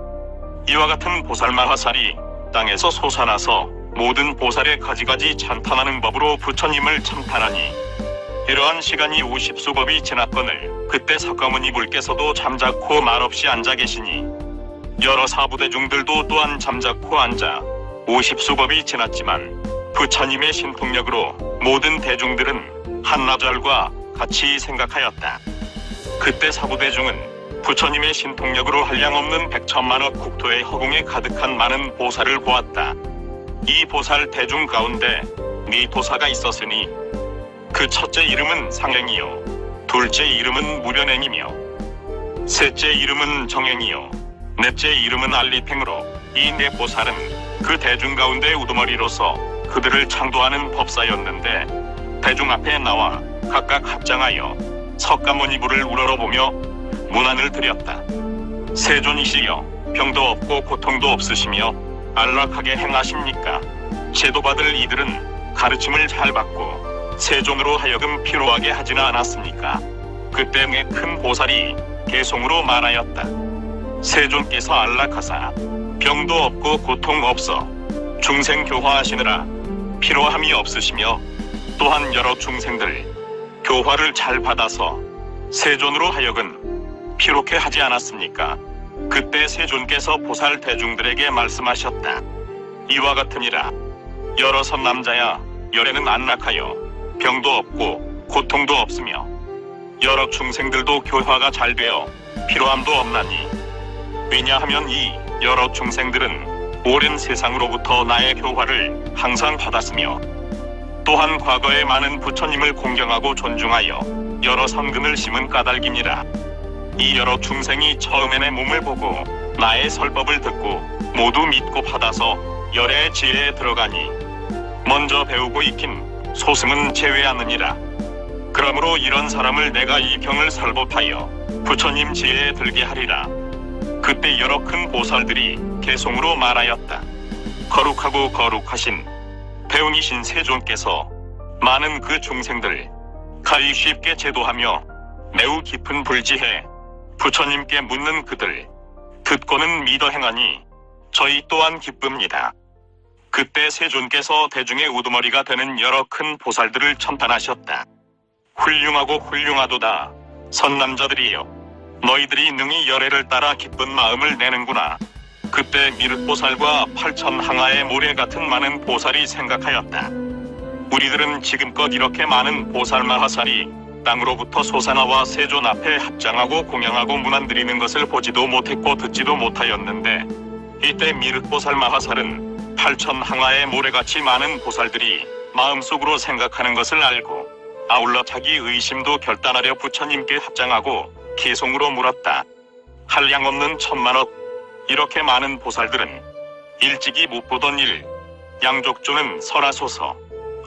이와 같은 보살마하살이 땅에서 솟아나서 모든 보살의 가지가지 찬탄하는 법으로 부처님을 참탄하니 이러한 시간이 50수겁이 지났거늘 그때 석가모니 불께서도 잠자코 말없이 앉아 계시니 여러 사부대중들도 또한 잠자코 앉아 50수겁이 지났지만 부처님의 신통력으로 모든 대중들은 한나절과 같이 생각하였다. 그때 사부대중은 부처님의 신통력으로 한량없는 100천만억 국토의 허공에 가득한 많은 보살을 보았다. 이 보살 대중 가운데 네 도사가 있었으니 그 첫째 이름은 상행이요, 둘째 이름은 무변행이며 셋째 이름은 정행이요, 넷째 이름은 알리팽으로 이 네 보살은 그 대중 가운데 우두머리로서 그들을 창도하는 법사였는데 대중 앞에 나와 각각 합장하여 석가모니 불을 우러러보며 문안을 드렸다. 세존이시여 병도 없고 고통도 없으시며 안락하게 행하십니까? 제도받을 이들은 가르침을 잘 받고 세존으로 하여금 피로하게 하지는 않았습니까? 그때 내 큰 보살이 개송으로 말하였다. 세존께서 안락하사 병도 없고 고통 없어 중생 교화하시느라 피로함이 없으시며 또한 여러 중생들 교화를 잘 받아서 세존으로 하여금 피롭게 하지 않았습니까? 그때 세존께서 보살 대중들에게 말씀하셨다. 이와 같으니라. 여러 선 남자야 열에는 안락하여 병도 없고 고통도 없으며 여러 중생들도 교화가 잘 되어 피로함도 없나니 왜냐하면 이 여러 중생들은 오랜 세상으로부터 나의 교화를 항상 받았으며 또한 과거에 많은 부처님을 공경하고 존중하여 여러 선근을 심은 까닭이니라. 이 여러 중생이 처음에 내 몸을 보고 나의 설법을 듣고 모두 믿고 받아서 열의 지혜에 들어가니 먼저 배우고 익힌 소승은 제외하느니라. 그러므로 이런 사람을 내가 이 병을 설법하여 부처님 지혜에 들게 하리라. 그때 여러 큰 보살들이 개송으로 말하였다. 거룩하고 거룩하신 대운이신 세존께서 많은 그 중생들 가히 쉽게 제도하며 매우 깊은 불지해 부처님께 묻는 그들 듣고는 믿어 행하니 저희 또한 기쁩니다. 그때 세존께서 대중의 우두머리가 되는 여러 큰 보살들을 첨탄하셨다. 훌륭하고 훌륭하도다. 선남자들이여, 너희들이 능히 열애를 따라 기쁜 마음을 내는구나. 그때 미륵보살과 8천항아의 모래 같은 많은 보살이 생각하였다. 우리들은 지금껏 이렇게 많은 보살마하살이 땅으로부터 솟아나와 세존 앞에 합장하고 공양하고 문안드리는 것을 보지도 못했고 듣지도 못하였는데 이때 미륵보살마하살은 8천항아의 모래같이 많은 보살들이 마음속으로 생각하는 것을 알고 아울러 자기 의심도 결단하려 부처님께 합장하고 개송으로 물었다. 한량없는 천만억 이렇게 많은 보살들은 일찍이 못 보던 일 양족조는 설하소서.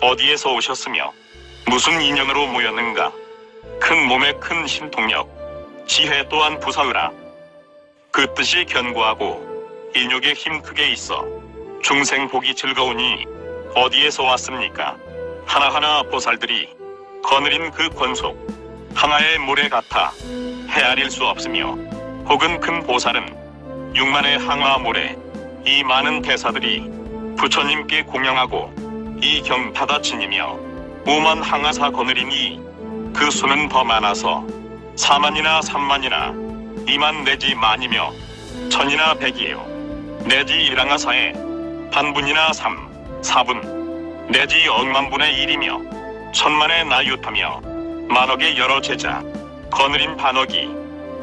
어디에서 오셨으며 무슨 인연으로 모였는가? 큰 몸에 큰 신통력 지혜 또한 부사으라. 그 뜻이 견고하고 인욕에 힘 크게 있어 중생 보기 즐거우니 어디에서 왔습니까? 하나하나 보살들이 거느린 그 권속 항아의 모래 같아 헤아릴 수 없으며 혹은 큰 보살은 6만의 항아 모래 이 많은 대사들이 부처님께 공양하고 이 경 받아치니며 5만 항아사 거느리니 그 수는 더 많아서 4만이나 3만이나 2만 내지 만이며 1000이나 100이에요. 내지 1항아사에 반분이나 3, 4분 내지 억만분의 1이며 1000만의 나유타며 만억의 여러 제자 거느린 반억이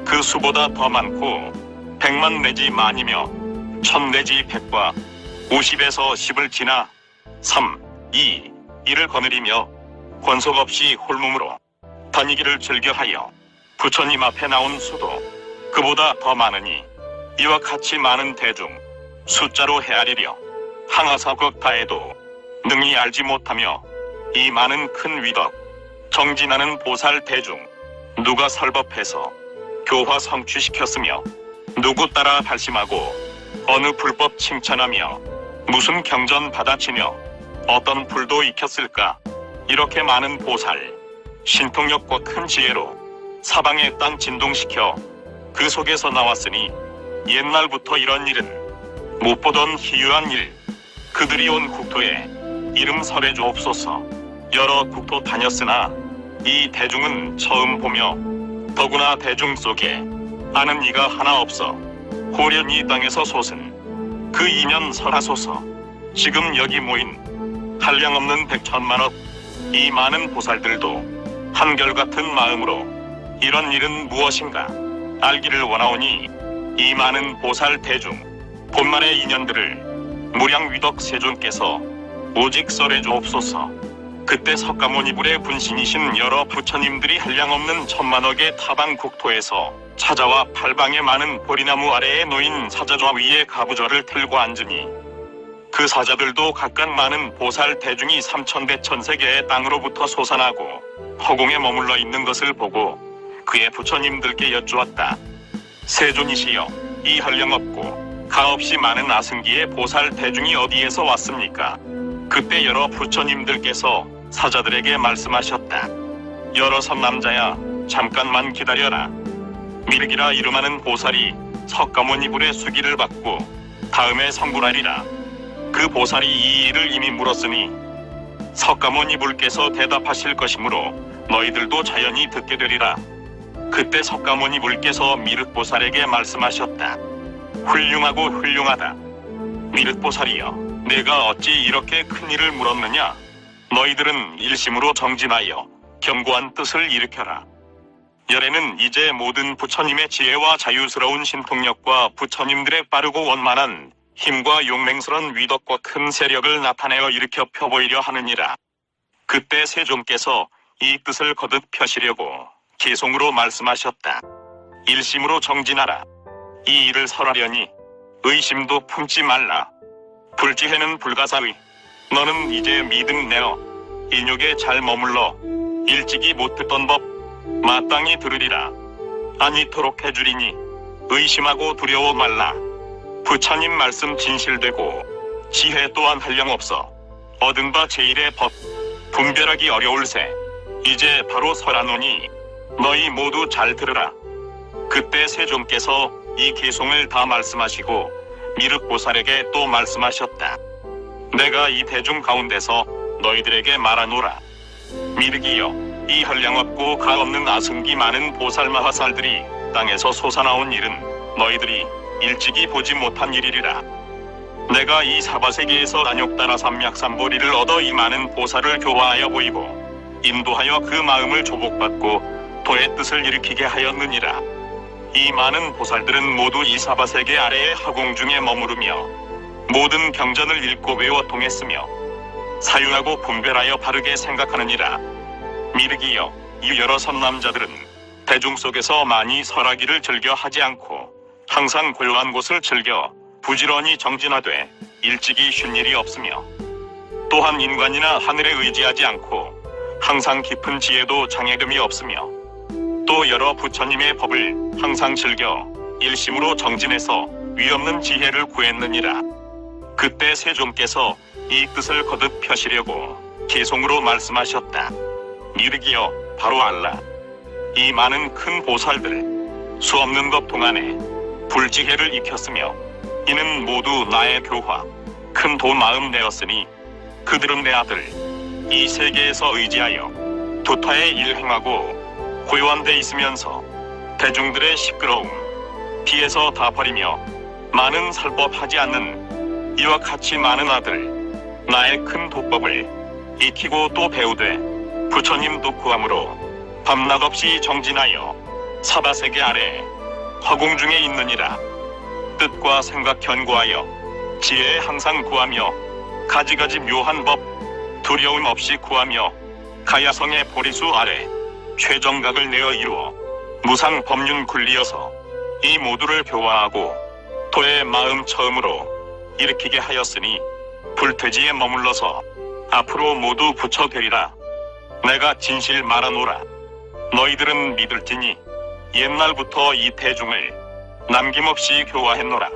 그 수보다 더 많고 100만 내지 만이며 1000 내지 100과 50에서 10을 지나 3, 2, 1을 거느리며 권속 없이 홀몸으로 다니기를 즐겨하여 부처님 앞에 나온 수도 그보다 더 많으니 이와 같이 많은 대중 숫자로 헤아리려 항아사국 다해도 능히 알지 못하며 이 많은 큰 위덕 정진하는 보살 대중 누가 설법해서 교화 성취시켰으며 누구 따라 발심하고 어느 불법 칭찬하며 무슨 경전 받아치며 어떤 불도 익혔을까? 이렇게 많은 보살, 신통력과 큰 지혜로 사방의 땅 진동시켜 그 속에서 나왔으니 옛날부터 이런 일은 못 보던 희유한 일. 그들이 온 국토에 이름 설해 주옵소서. 여러 국토 다녔으나 이 대중은 처음 보며 더구나 대중 속에 아는 이가 하나 없어 호련히 이 땅에서 솟은 그 이면 설하소서. 지금 여기 모인 한량없는 백천만억 이 많은 보살들도 한결같은 마음으로 이런 일은 무엇인가 알기를 원하오니 이 많은 보살 대중 본만의 인연들을 무량위덕 세존께서 오직 설해 주옵소서. 그때 석가모니불의 분신이신 여러 부처님들이 한량없는 천만억의 타방 국토에서 찾아와 팔방의 많은 보리나무 아래에 놓인 사자좌 위에 가부좌를 틀고 앉으니 그 사자들도 각각 많은 보살 대중이 삼천대천세계의 땅으로부터 솟아나고 허공에 머물러 있는 것을 보고 그의 부처님들께 여쭈었다. 세존이시여, 이 한량없고 가없이 많은 아승기의 보살 대중이 어디에서 왔습니까? 그때 여러 부처님들께서 사자들에게 말씀하셨다. 여러 선남자야, 잠깐만 기다려라. 미륵이라 이름하는 보살이 석가모니불의 수기를 받고 다음에 성불하리라. 그 보살이 이 일을 이미 물었으니 석가모니불께서 대답하실 것이므로 너희들도 자연히 듣게 되리라. 그때 석가모니불께서 미륵보살에게 말씀하셨다. 훌륭하고 훌륭하다. 미륵보살이여, 내가 어찌 이렇게 큰 일을 물었느냐? 너희들은 일심으로 정진하여 견고한 뜻을 일으켜라. 열애는 이제 모든 부처님의 지혜와 자유스러운 신통력과 부처님들의 빠르고 원만한 힘과 용맹스런 위덕과 큰 세력을 나타내어 일으켜 펴보이려 하느니라. 그때 세존께서 이 뜻을 거듭 펴시려고 개송으로 말씀하셨다. 일심으로 정진하라. 이 일을 설하려니 의심도 품지 말라. 불지해는 불가사의. 너는 이제 믿음 내어 인욕에 잘 머물러 일찍이 못 듣던 법 마땅히 들으리라. 아니토록 해주리니 의심하고 두려워 말라. 부처님 말씀 진실되고 지혜 또한 한량없어 얻은 바 제일의 법 분별하기 어려울세. 이제 바로 설하노니 너희 모두 잘 들으라. 그때 세존께서 이 개송을 다 말씀하시고 미륵보살에게 또 말씀하셨다. 내가 이 대중 가운데서 너희들에게 말하노라. 미륵이여, 이 한량없고 가없는 아승기 많은 보살마하살들이 땅에서 솟아나온 일은 너희들이 일찍이 보지 못한 일이리라. 내가 이 사바세계에서 안욕따라 삼약삼보리를 얻어 이 많은 보살을 교화하여 보이고 인도하여 그 마음을 조복받고 도의 뜻을 일으키게 하였느니라. 이 많은 보살들은 모두 이 사바세계 아래의 화공 중에 머무르며 모든 경전을 읽고 외워 통했으며 사유하고 분별하여 바르게 생각하느니라. 미륵이여, 이 여러 선남자들은 대중 속에서 많이 설하기를 즐겨 하지 않고 항상 고요한 곳을 즐겨 부지런히 정진하되 일찍이 쉰 일이 없으며 또한 인간이나 하늘에 의지하지 않고 항상 깊은 지혜도 장애금이 없으며 또 여러 부처님의 법을 항상 즐겨 일심으로 정진해서 위없는 지혜를 구했느니라. 그때 세존께서 이 뜻을 거듭 펴시려고 개송으로 말씀하셨다. 미륵이여, 바로 알라. 이 많은 큰 보살들 수없는 것 동안에 불지혜를 익혔으며 이는 모두 나의 교화 큰 도 마음 내었으니 그들은 내 아들 이 세계에서 의지하여 도타에 일행하고 고요한 데 있으면서 대중들의 시끄러움 피해서 다 버리며 많은 살법하지 않는 이와 같이 많은 아들 나의 큰 도법을 익히고 또 배우되 부처님도 구함으로 밤낮 없이 정진하여 사바세계 아래 화공 중에 있느니라. 뜻과 생각 견고하여 지혜에 항상 구하며 가지가지 묘한 법 두려움 없이 구하며 가야성의 보리수 아래 최정각을 내어 이루어 무상 법륜 굴리어서 이 모두를 교화하고 도의 마음 처음으로 일으키게 하였으니 불퇴지에 머물러서 앞으로 모두 부처되리라. 내가 진실 말하노라. 너희들은 믿을지니 옛날부터 이 대중을 남김없이 교화했노라.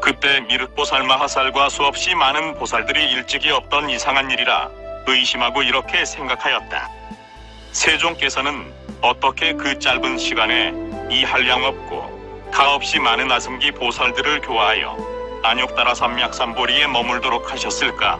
그때 미륵보살 마하살과 수없이 많은 보살들이 일찍이 없던 이상한 일이라 의심하고 이렇게 생각하였다. 세종께서는 어떻게 그 짧은 시간에 이 한량없고 가없이 많은 아승기 보살들을 교화하여 안욕따라 삼맥삼보리에 머물도록 하셨을까?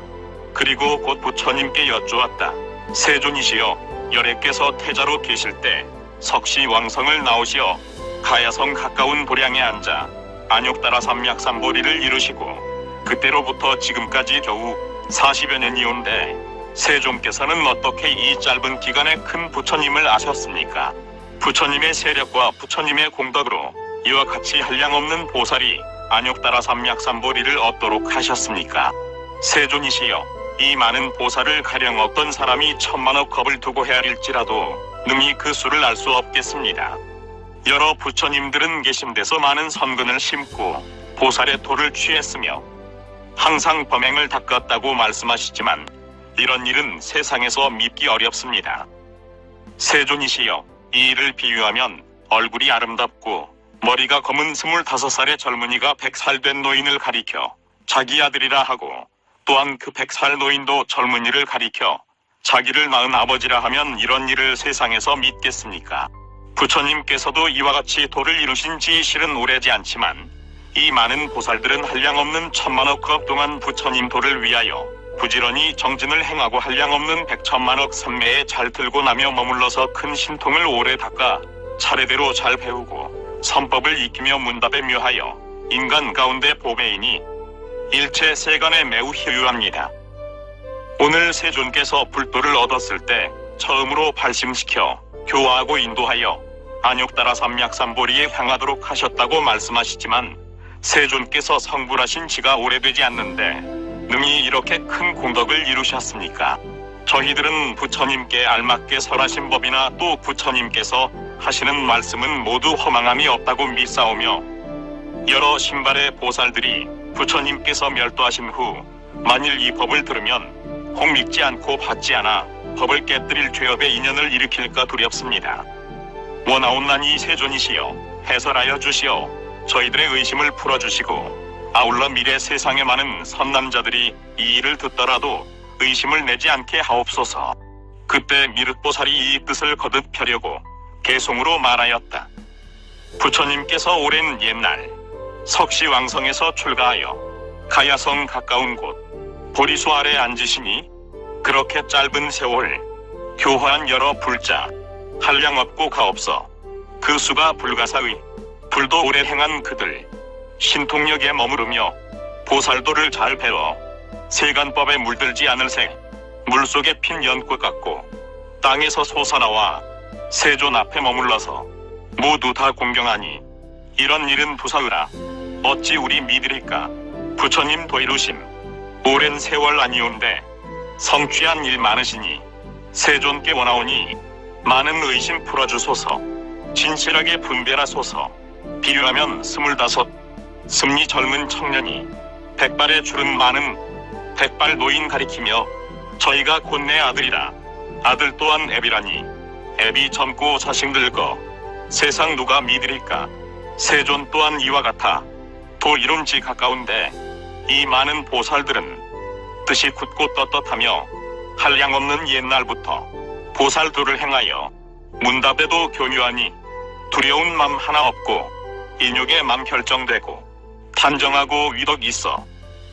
그리고 곧 부처님께 여쭈었다. 세존이시여, 열애께서 태자로 계실 때 석시왕성을 나오시어 가야성 가까운 보량에 앉아 안욕따라 삼맥삼보리를 이루시고 그때로부터 지금까지 겨우 40여 년이온데 세종께서는 어떻게 이 짧은 기간에 큰 부처님을 아셨습니까? 부처님의 세력과 부처님의 공덕으로 이와 같이 한량없는 보살이 안욕따라 삼맥삼보리를 얻도록 하셨습니까? 세존이시여, 이 많은 보살을 가령 어떤 사람이 천만억 겁을 두고 헤아릴지라도 능히 그 수를 알 수 없겠습니다. 여러 부처님들은 계신 데서 많은 선근을 심고 보살의 도를 취했으며 항상 범행을 닦았다고 말씀하시지만 이런 일은 세상에서 믿기 어렵습니다. 세존이시여, 이 일을 비유하면 얼굴이 아름답고 머리가 검은 25살의 젊은이가 100살 된 노인을 가리켜 자기 아들이라 하고 또한 그 100살 노인도 젊은이를 가리켜 자기를 낳은 아버지라 하면 이런 일을 세상에서 믿겠습니까? 부처님께서도 이와 같이 도를 이루신 지 실은 오래지 않지만 이 많은 보살들은 한량없는 천만억 겁 동안 부처님 도를 위하여 부지런히 정진을 행하고 한량없는 100천만억 삼매에 잘 들고 나며 머물러서 큰 신통을 오래 닦아 차례대로 잘 배우고 선법을 익히며 문답에 묘하여 인간 가운데 보배이니 일체 세간에 매우 희유합니다. 오늘 세존께서 불도를 얻었을 때 처음으로 발심시켜 교화하고 인도하여 안욕따라 삼맥삼보리에 향하도록 하셨다고 말씀하시지만 세존께서 성불하신 지가 오래되지 않는데 능히 이렇게 큰 공덕을 이루셨습니까? 저희들은 부처님께 알맞게 설하신 법이나 또 부처님께서 하시는 말씀은 모두 허망함이 없다고 믿사오며 여러 신발의 보살들이 부처님께서 멸도하신 후 만일 이 법을 들으면 혹 믿지 않고 받지 않아 법을 깨뜨릴 죄업의 인연을 일으킬까 두렵습니다. 원하옵나니 세존이시여, 해설하여 주시어 저희들의 의심을 풀어주시고 아울러 미래 세상에 많은 선남자들이 이 일을 듣더라도 의심을 내지 않게 하옵소서. 그때 미륵보살이 이 뜻을 거듭 펴려고 개송으로 말하였다. 부처님께서 오랜 옛날 석시왕성에서 출가하여 가야성 가까운 곳 보리수 아래 앉으시니 그렇게 짧은 세월 교화한 여러 불자 한량없고 가없어 그 수가 불가사의 불도 오래 행한 그들 신통력에 머무르며 보살도를 잘 배워 세간법에 물들지 않을 생 물속에 핀 연꽃 같고 땅에서 솟아나와 세존 앞에 머물러서 모두 다 공경하니 이런 일은 부사의라 어찌 우리 믿으리까? 부처님 도이루심 오랜 세월 아니온데 성취한 일 많으시니 세존께 원하오니 많은 의심 풀어주소서. 진실하게 분별하소서. 비유하면 25 승리 젊은 청년이 100발에 주른 많은 100발 노인 가리키며 저희가 곧 내 아들이라 아들 또한 애비라니 애비 젊고 자식 늙어 세상 누가 믿으리까? 세존 또한 이와 같아 도 이룬지 가까운데 이 많은 보살들은 뜻이 굳고 떳떳하며 한량없는 옛날부터 보살도를 행하여 문답에도 교묘하니 두려운 맘 하나 없고 인욕의 맘 결정되고 단정하고 위덕 있어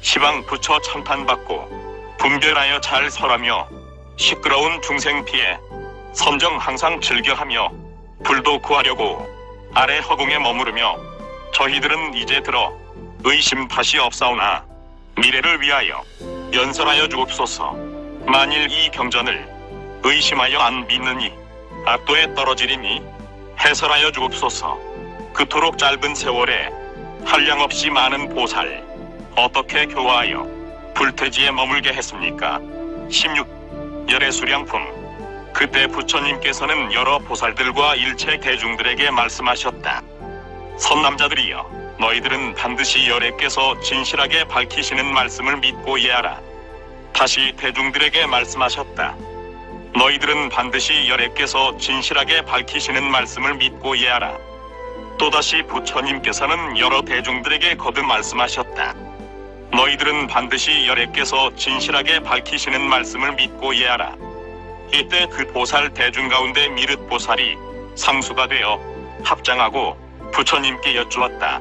시방 부처 천탄받고 분별하여 잘 설하며 시끄러운 중생 피해 선정 항상 즐겨하며 불도 구하려고 아래 허공에 머무르며 저희들은 이제 들어 의심 다시 없사오나 미래를 위하여 연설하여 주옵소서. 만일 이 경전을 의심하여 안 믿느니 악도에 떨어지리니 해설하여 주옵소서. 그토록 짧은 세월에 한량없이 많은 보살 어떻게 교화하여 불퇴지에 머물게 했습니까? 16. 열의 수량품. 그때 부처님께서는 여러 보살들과 일체 대중들에게 말씀하셨다. 선남자들이여, 너희들은 반드시 열애께서 진실하게 밝히시는 말씀을 믿고 이해하라. 다시 대중들에게 말씀하셨다. 너희들은 반드시 열애께서 진실하게 밝히시는 말씀을 믿고 이해하라. 또다시 부처님께서는 여러 대중들에게 거듭 말씀하셨다. 너희들은 반드시 열애께서 진실하게 밝히시는 말씀을 믿고 이해하라. 이때 그 보살 대중 가운데 미륵보살이 상수가 되어 합장하고 부처님께 여쭈었다.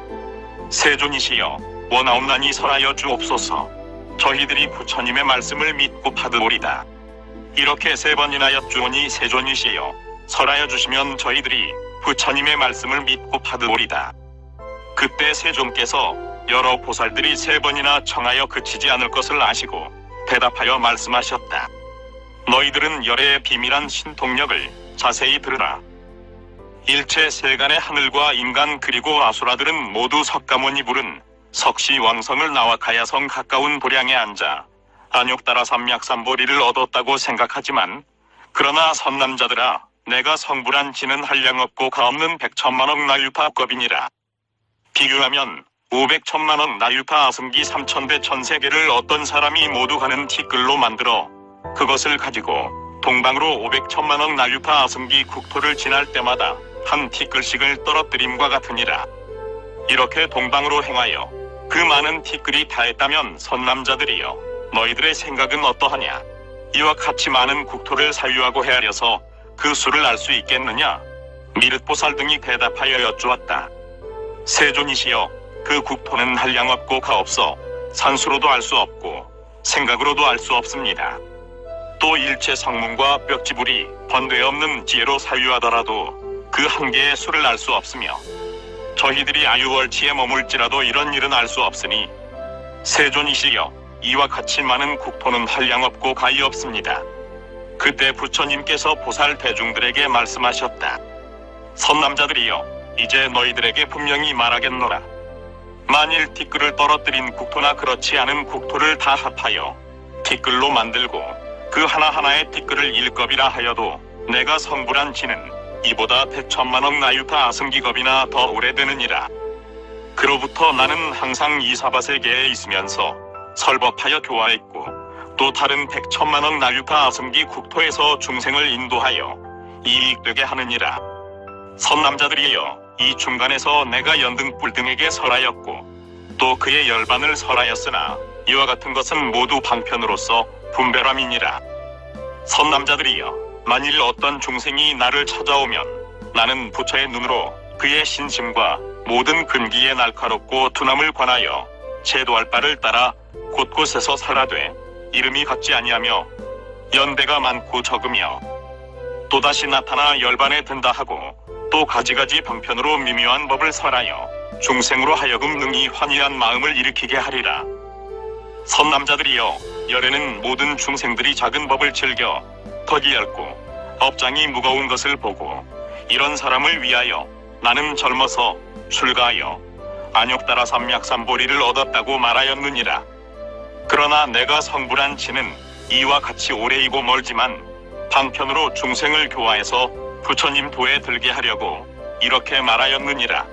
세존이시여, 원하옵나니 설하여 주옵소서. 저희들이 부처님의 말씀을 믿고 받으오리다. 이렇게 3번이나 여쭈오니 세존이시여, 설하여 주시면 저희들이 부처님의 말씀을 믿고 받으오리다. 그때 세존께서 여러 보살들이 3번이나 청하여 그치지 않을 것을 아시고 대답하여 말씀하셨다. 너희들은 열애의 비밀한 신통력을 자세히 들으라. 일체 세간의 하늘과 인간 그리고 아수라들은 모두 석가모니 부른 석시왕성을 나와 가야성 가까운 보량에 앉아 안욕따라 삼약삼보리를 얻었다고 생각하지만, 그러나 선남자들아, 내가 성불한 지는 한량없고 가없는 100천만억 나유파급이니라. 비교하면 500천만억 나유파 아승기 3000대 천세계를 어떤 사람이 모두 가는 티끌로 만들어 그것을 가지고 동방으로 500천만억 나유파 아승기 국토를 지날 때마다 한 티끌씩을 떨어뜨림과 같으니라. 이렇게 동방으로 행하여 그 많은 티끌이 다했다면 선남자들이여, 너희들의 생각은 어떠하냐? 이와 같이 많은 국토를 사유하고 헤아려서 그 수를 알 수 있겠느냐? 미륵보살 등이 대답하여 여쭈었다. 세존이시여, 그 국토는 한량없고 가없어 산수로도 알 수 없고 생각으로도 알 수 없습니다. 또 일체 성문과 벽지불이 번뇌 없는 지혜로 사유하더라도 그 한계의 수를 알 수 없으며, 저희들이 아유월치에 머물지라도 이런 일은 알 수 없으니, 세존이시여, 이와 같이 많은 국토는 한량없고 가히 없습니다. 그때 부처님께서 보살 대중들에게 말씀하셨다. 선남자들이여, 이제 너희들에게 분명히 말하겠노라. 만일 티끌을 떨어뜨린 국토나 그렇지 않은 국토를 다 합하여 티끌로 만들고 그 하나하나의 티끌을 1급이라 하여도 내가 성불한 지는 이보다 100천만억 나유파 아승기급이나 더 오래되느니라. 그로부터 나는 항상 이 사바세계에 있으면서 설법하여 교화했고, 또 다른 100천만억 나유파 아승기 국토에서 중생을 인도하여 이익되게 하느니라. 선남자들이여, 이 중간에서 내가 연등불 등에게 설하였고 또 그의 열반을 설하였으나 이와 같은 것은 모두 방편으로서 분별함이니라. 선남자들이여, 만일 어떤 중생이 나를 찾아오면 나는 부처의 눈으로 그의 신심과 모든 근기에 날카롭고 둔함을 관하여 제도할 바를 따라 곳곳에서 설하되, 이름이 같지 아니하며 연대가 많고 적으며 또다시 나타나 열반에 든다 하고 또 가지가지 방편으로 미묘한 법을 설하여 중생으로 하여금 능히 환희한 마음을 일으키게 하리라. 선남자들이여, 열애는 모든 중생들이 작은 법을 즐겨 덕이 얇고 업장이 무거운 것을 보고 이런 사람을 위하여 나는 젊어서 출가하여 안욕따라 삼약삼보리를 얻었다고 말하였느니라. 그러나 내가 성불한 지는 이와 같이 오래이고 멀지만 방편으로 중생을 교화해서 부처님 도에 들게 하려고 이렇게 말하였느니라.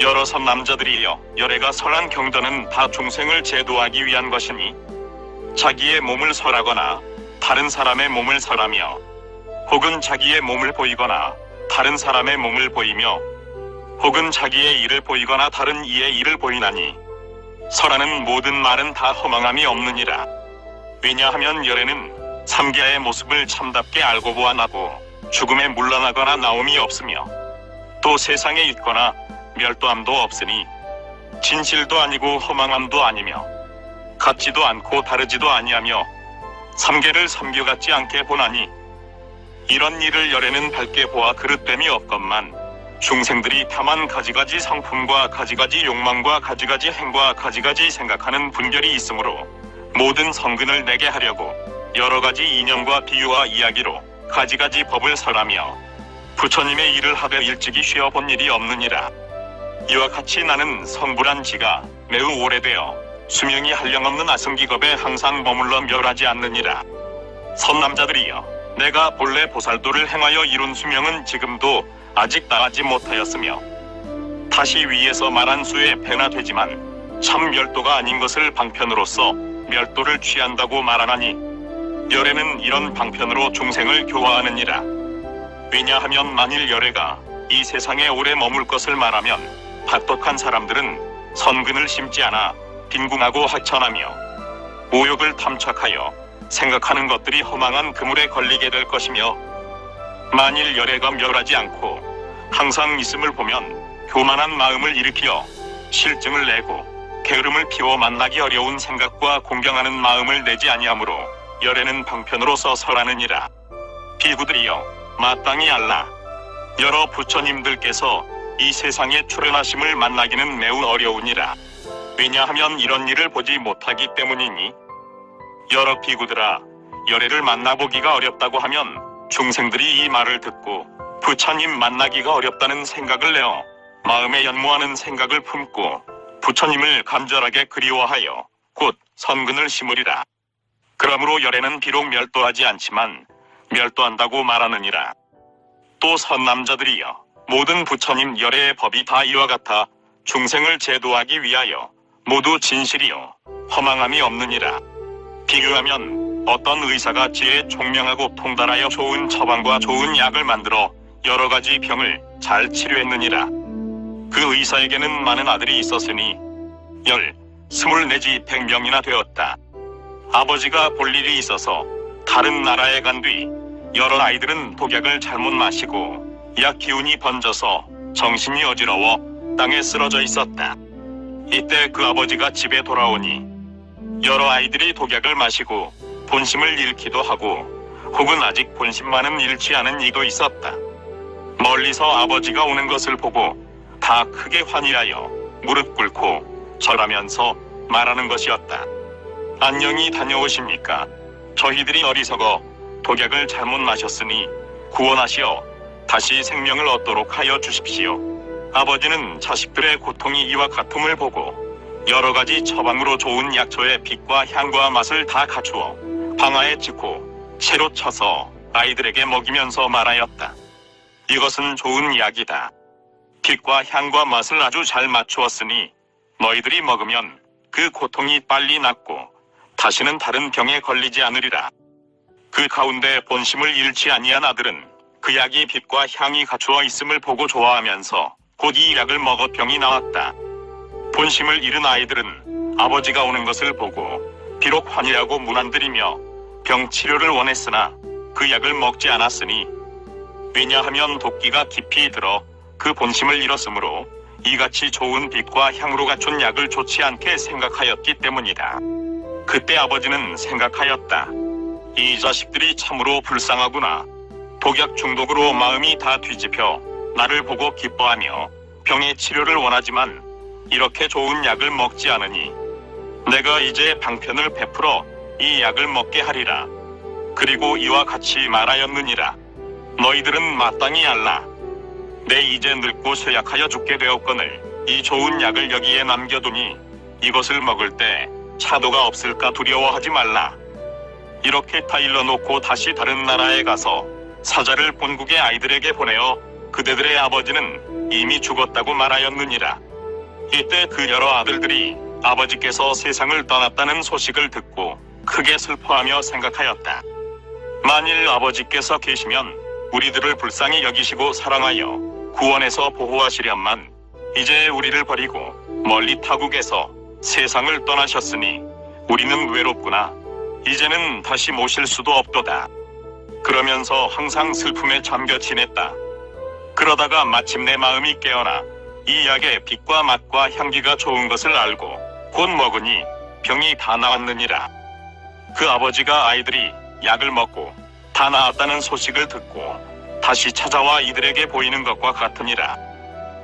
여러 선남자들이여, 열애가 설한 경전은 다 중생을 제도하기 위한 것이니, 자기의 몸을 설하거나 다른 사람의 몸을 설하며, 혹은 자기의 몸을 보이거나 다른 사람의 몸을 보이며, 혹은 자기의 일을 보이거나 다른 이의 일을 보이나니, 설하는 모든 말은 다 허망함이 없느니라. 왜냐하면 열애는 삼계의 모습을 참답게 알고 보아나고 죽음에 물러나거나 나옴이 없으며, 또 세상에 있거나 멸도함도 없으니 진실도 아니고 허망함도 아니며 같지도 않고 다르지도 아니하며 삼계를 삼겨같지 않게 보나니, 이런 일을 열애는 밝게 보아 그릇됨이 없건만 중생들이 다만 가지가지 성품과 가지가지 욕망과 가지가지 행과 가지가지 생각하는 분별이 있으므로 모든 성근을 내게 하려고 여러가지 이념과 비유와 이야기로 가지가지 법을 설하며 부처님의 일을 하되 일찍이 쉬어본 일이 없느니라. 이와 같이 나는 성불한 지가 매우 오래되어 수명이 한량없는 아승기겁에 항상 머물러 멸하지 않느니라. 선남자들이여, 내가 본래 보살도를 행하여 이룬 수명은 지금도 아직 나가지 못하였으며 다시 위에서 말한 수의 배나 되지만 참 멸도가 아닌 것을 방편으로서 멸도를 취한다고 말하나니, 열애는 이런 방편으로 중생을 교화하느니라. 왜냐하면 만일 열애가 이 세상에 오래 머물 것을 말하면 박독한 사람들은 선근을 심지 않아 빈궁하고 하천하며 오욕을 탐착하여 생각하는 것들이 허망한 그물에 걸리게 될 것이며, 만일 열애가 멸하지 않고 항상 있음을 보면 교만한 마음을 일으켜 실증을 내고 게으름을 피워 만나기 어려운 생각과 공경하는 마음을 내지 아니하므로 열애는 방편으로서 설하느니라. 비구들이여, 마땅히 알라. 여러 부처님들께서 이 세상에 출현하심을 만나기는 매우 어려우니라. 왜냐하면 이런 일을 보지 못하기 때문이니. 여러 비구들아, 열애를 만나보기가 어렵다고 하면 중생들이 이 말을 듣고 부처님 만나기가 어렵다는 생각을 내어 마음에 연모하는 생각을 품고 부처님을 간절하게 그리워하여 곧 선근을 심으리라. 그러므로 열애는 비록 멸도하지 않지만 멸도한다고 말하느니라. 또 선남자들이여, 모든 부처님 열애의 법이 다 이와 같아 중생을 제도하기 위하여 모두 진실이요 허망함이 없느니라. 비교하면 어떤 의사가 지혜에 총명하고 통달하여 좋은 처방과 좋은 약을 만들어 여러 가지 병을 잘 치료했느니라. 그 의사에게는 많은 아들이 있었으니 10, 20 내지 100명이나 되었다. 아버지가 볼 일이 있어서 다른 나라에 간 뒤 여러 아이들은 독약을 잘못 마시고 약 기운이 번져서 정신이 어지러워 땅에 쓰러져 있었다. 이때 그 아버지가 집에 돌아오니 여러 아이들이 독약을 마시고 본심을 잃기도 하고 혹은 아직 본심만은 잃지 않은 이도 있었다. 멀리서 아버지가 오는 것을 보고 다 크게 환희하여 무릎 꿇고 절하면서 말하는 것이었다. 안녕히 다녀오십니까? 저희들이 어리석어 독약을 잘못 마셨으니 구원하시어 다시 생명을 얻도록 하여 주십시오. 아버지는 자식들의 고통이 이와 같음을 보고 여러 가지 처방으로 좋은 약초의 빛과 향과 맛을 다 갖추어 방아에 찍고 채로 쳐서 아이들에게 먹이면서 말하였다. 이것은 좋은 약이다. 빛과 향과 맛을 아주 잘 맞추었으니 너희들이 먹으면 그 고통이 빨리 낫고 다시는 다른 병에 걸리지 않으리라. 그 가운데 본심을 잃지 아니한 아들은 그 약이 빛과 향이 갖추어 있음을 보고 좋아하면서 곧 이 약을 먹어 병이 나았다. 본심을 잃은 아이들은 아버지가 오는 것을 보고 비록 환희하고 문안드리며 병 치료를 원했으나 그 약을 먹지 않았으니, 왜냐하면 도끼가 깊이 들어 그 본심을 잃었으므로 이같이 좋은 빛과 향으로 갖춘 약을 좋지 않게 생각하였기 때문이다. 그때 아버지는 생각하였다. 이 자식들이 참으로 불쌍하구나. 독약 중독으로 마음이 다 뒤집혀 나를 보고 기뻐하며 병의 치료를 원하지만 이렇게 좋은 약을 먹지 않으니 내가 이제 방편을 베풀어 이 약을 먹게 하리라. 그리고 이와 같이 말하였느니라. 너희들은 마땅히 알라. 내 이제 늙고 쇠약하여 죽게 되었거늘 이 좋은 약을 여기에 남겨두니 이것을 먹을 때 차도가 없을까 두려워하지 말라. 이렇게 다 일러놓고 다시 다른 나라에 가서 사자를 본국의 아이들에게 보내어 그대들의 아버지는 이미 죽었다고 말하였느니라. 이때 그 여러 아들들이 아버지께서 세상을 떠났다는 소식을 듣고 크게 슬퍼하며 생각하였다. 만일 아버지께서 계시면 우리들을 불쌍히 여기시고 사랑하여 구원해서 보호하시련만 이제 우리를 버리고 멀리 타국에서 세상을 떠나셨으니 우리는 외롭구나. 이제는 다시 모실 수도 없도다. 그러면서 항상 슬픔에 잠겨 지냈다. 그러다가 마침내 마음이 깨어나 이 약의 빛과 맛과 향기가 좋은 것을 알고 곧 먹으니 병이 다 나았느니라. 그 아버지가 아이들이 약을 먹고 다 나았다는 소식을 듣고 다시 찾아와 이들에게 보이는 것과 같으니라.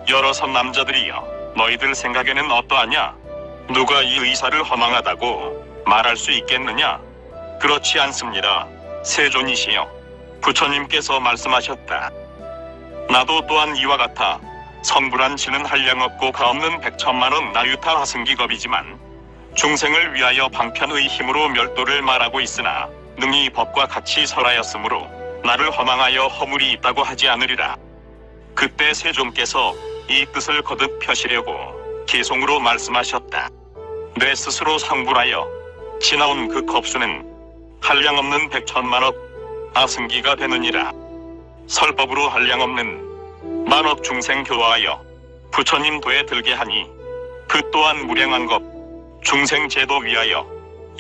여러 선남자들이여, 너희들 생각에는 어떠하냐? 누가 이 의사를 허망하다고 말할 수 있겠느냐? 그렇지 않습니다. 세존이시여, 부처님께서 말씀하셨다. 나도 또한 이와 같아 성불한 지는 한량없고 가없는 100,000,000원 나유타 하승기겁이지만 중생을 위하여 방편의 힘으로 멸도를 말하고 있으나 능히 법과 같이 설하였으므로 나를 허망하여 허물이 있다고 하지 않으리라. 그때 세존께서 이 뜻을 거듭 펴시려고 기송으로 말씀하셨다. 내 스스로 상불하여 지나온 그 겁수는 한량없는 100,000,000억 아승기가 되느니라. 설법으로 한량없는 만억 중생 교화하여 부처님 도에 들게 하니 그 또한 무량한 것 중생 제도 위하여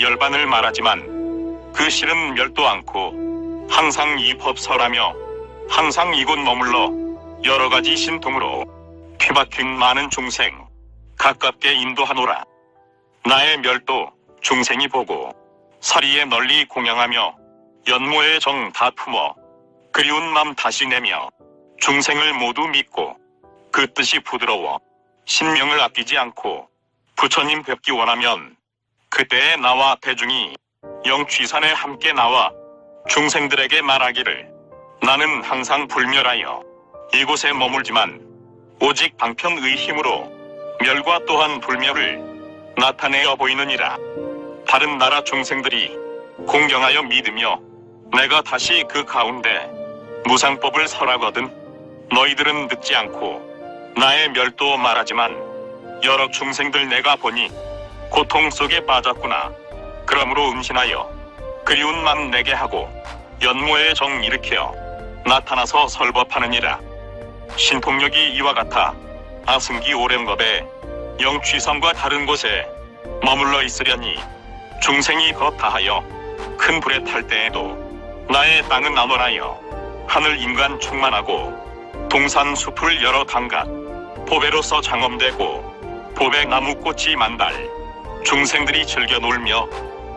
열반을 말하지만 그 실은 멸도 않고 항상 이 법설하며 항상 이곳 머물러 여러 가지 신통으로 뒤바뀐 많은 중생 가깝게 인도하노라. 나의 멸도 중생이 보고 사리에 널리 공양하며 연모의 정 다 품어 그리운 맘 다시 내며 중생을 모두 믿고 그 뜻이 부드러워 신명을 아끼지 않고 부처님 뵙기 원하면 그때에 나와 대중이 영취산에 함께 나와 중생들에게 말하기를 나는 항상 불멸하여 이곳에 머물지만 오직 방편의 힘으로 멸과 또한 불멸을 나타내어 보이느니라. 다른 나라 중생들이 공경하여 믿으며 내가 다시 그 가운데 무상법을 설하거든 너희들은 듣지 않고 나의 멸도 말하지만 여러 중생들 내가 보니 고통 속에 빠졌구나. 그러므로 음신하여 그리운 맘 내게 하고 연모의 정 일으켜 나타나서 설법하느니라. 신통력이 이와 같아 아승기 오렘겁에 영취성과 다른 곳에 머물러 있으려니 중생이 거다하여 큰 불에 탈 때에도 나의 땅은 안원하여 하늘 인간 충만하고 동산 숲을 여러 단각 보배로서 장엄되고 보배 나무꽃이 만달 중생들이 즐겨 놀며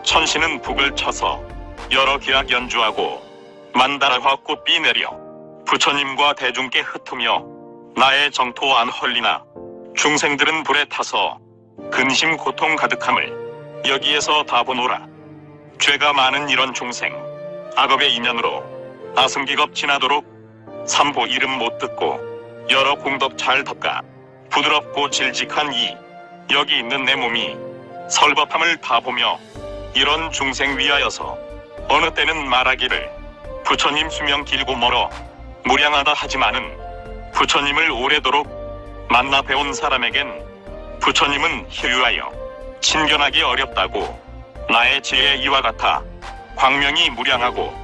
천신은 북을 쳐서 여러 기악 연주하고 만다라화 꽃비 내려 부처님과 대중께 흩으며 나의 정토 안 헐리나 중생들은 불에 타서 근심 고통 가득함을 여기에서 다 보노라. 죄가 많은 이런 중생 악업의 인연으로 아승기겁 지나도록 삼보 이름 못 듣고 여러 공덕 잘 덮가 부드럽고 질직한 이 여기 있는 내 몸이 설법함을 다 보며 이런 중생 위하여서 어느 때는 말하기를 부처님 수명 길고 멀어 무량하다 하지만은 부처님을 오래도록 만나 배운 사람에겐 부처님은 희유하여 친견하기 어렵다고 나의 지혜 이와 같아 광명이 무량하고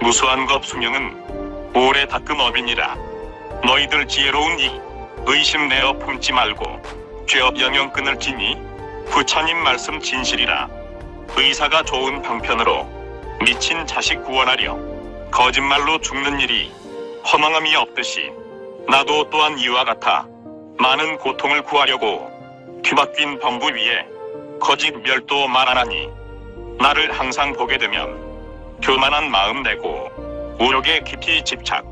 무수한 것 수명은 오래 닦음 업이니라. 너희들 지혜로운 이 의심 내어 품지 말고 죄업 영영 끊을 지니 부처님 말씀 진실이라. 의사가 좋은 방편으로 미친 자식 구원하려 거짓말로 죽는 일이 허망함이 없듯이 나도 또한 이와 같아 많은 고통을 구하려고 뒤바뀐 범부 위에 거짓 멸도 말하나니 나를 항상 보게 되면 교만한 마음 내고 우욕에 깊이 집착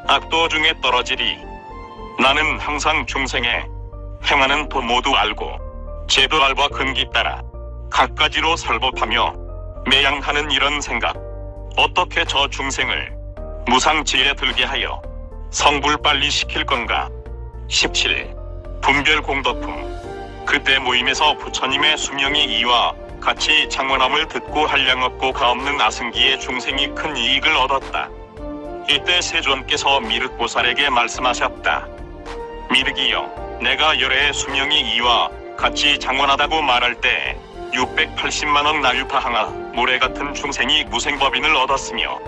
악도 중에 떨어지리. 나는 항상 중생의 행하는 도 모두 알고 제도알과 근기 따라 갖가지로 설법하며 매양하는 이런 생각 어떻게 저 중생을 무상지에 들게 하여 성불 빨리 시킬 건가. 17. 분별 공덕품. 그때 모임에서 부처님의 수명이 이와 같이 장원함을 듣고 한량없고 가없는 아승기의 중생이 큰 이익을 얻었다. 이때 세존께서 미륵보살에게 말씀하셨다. 미륵이여, 내가 열애의 수명이 이와 같이 장원하다고 말할 때 680만억 나유파항아 모래같은 중생이 무생법인을 얻었으며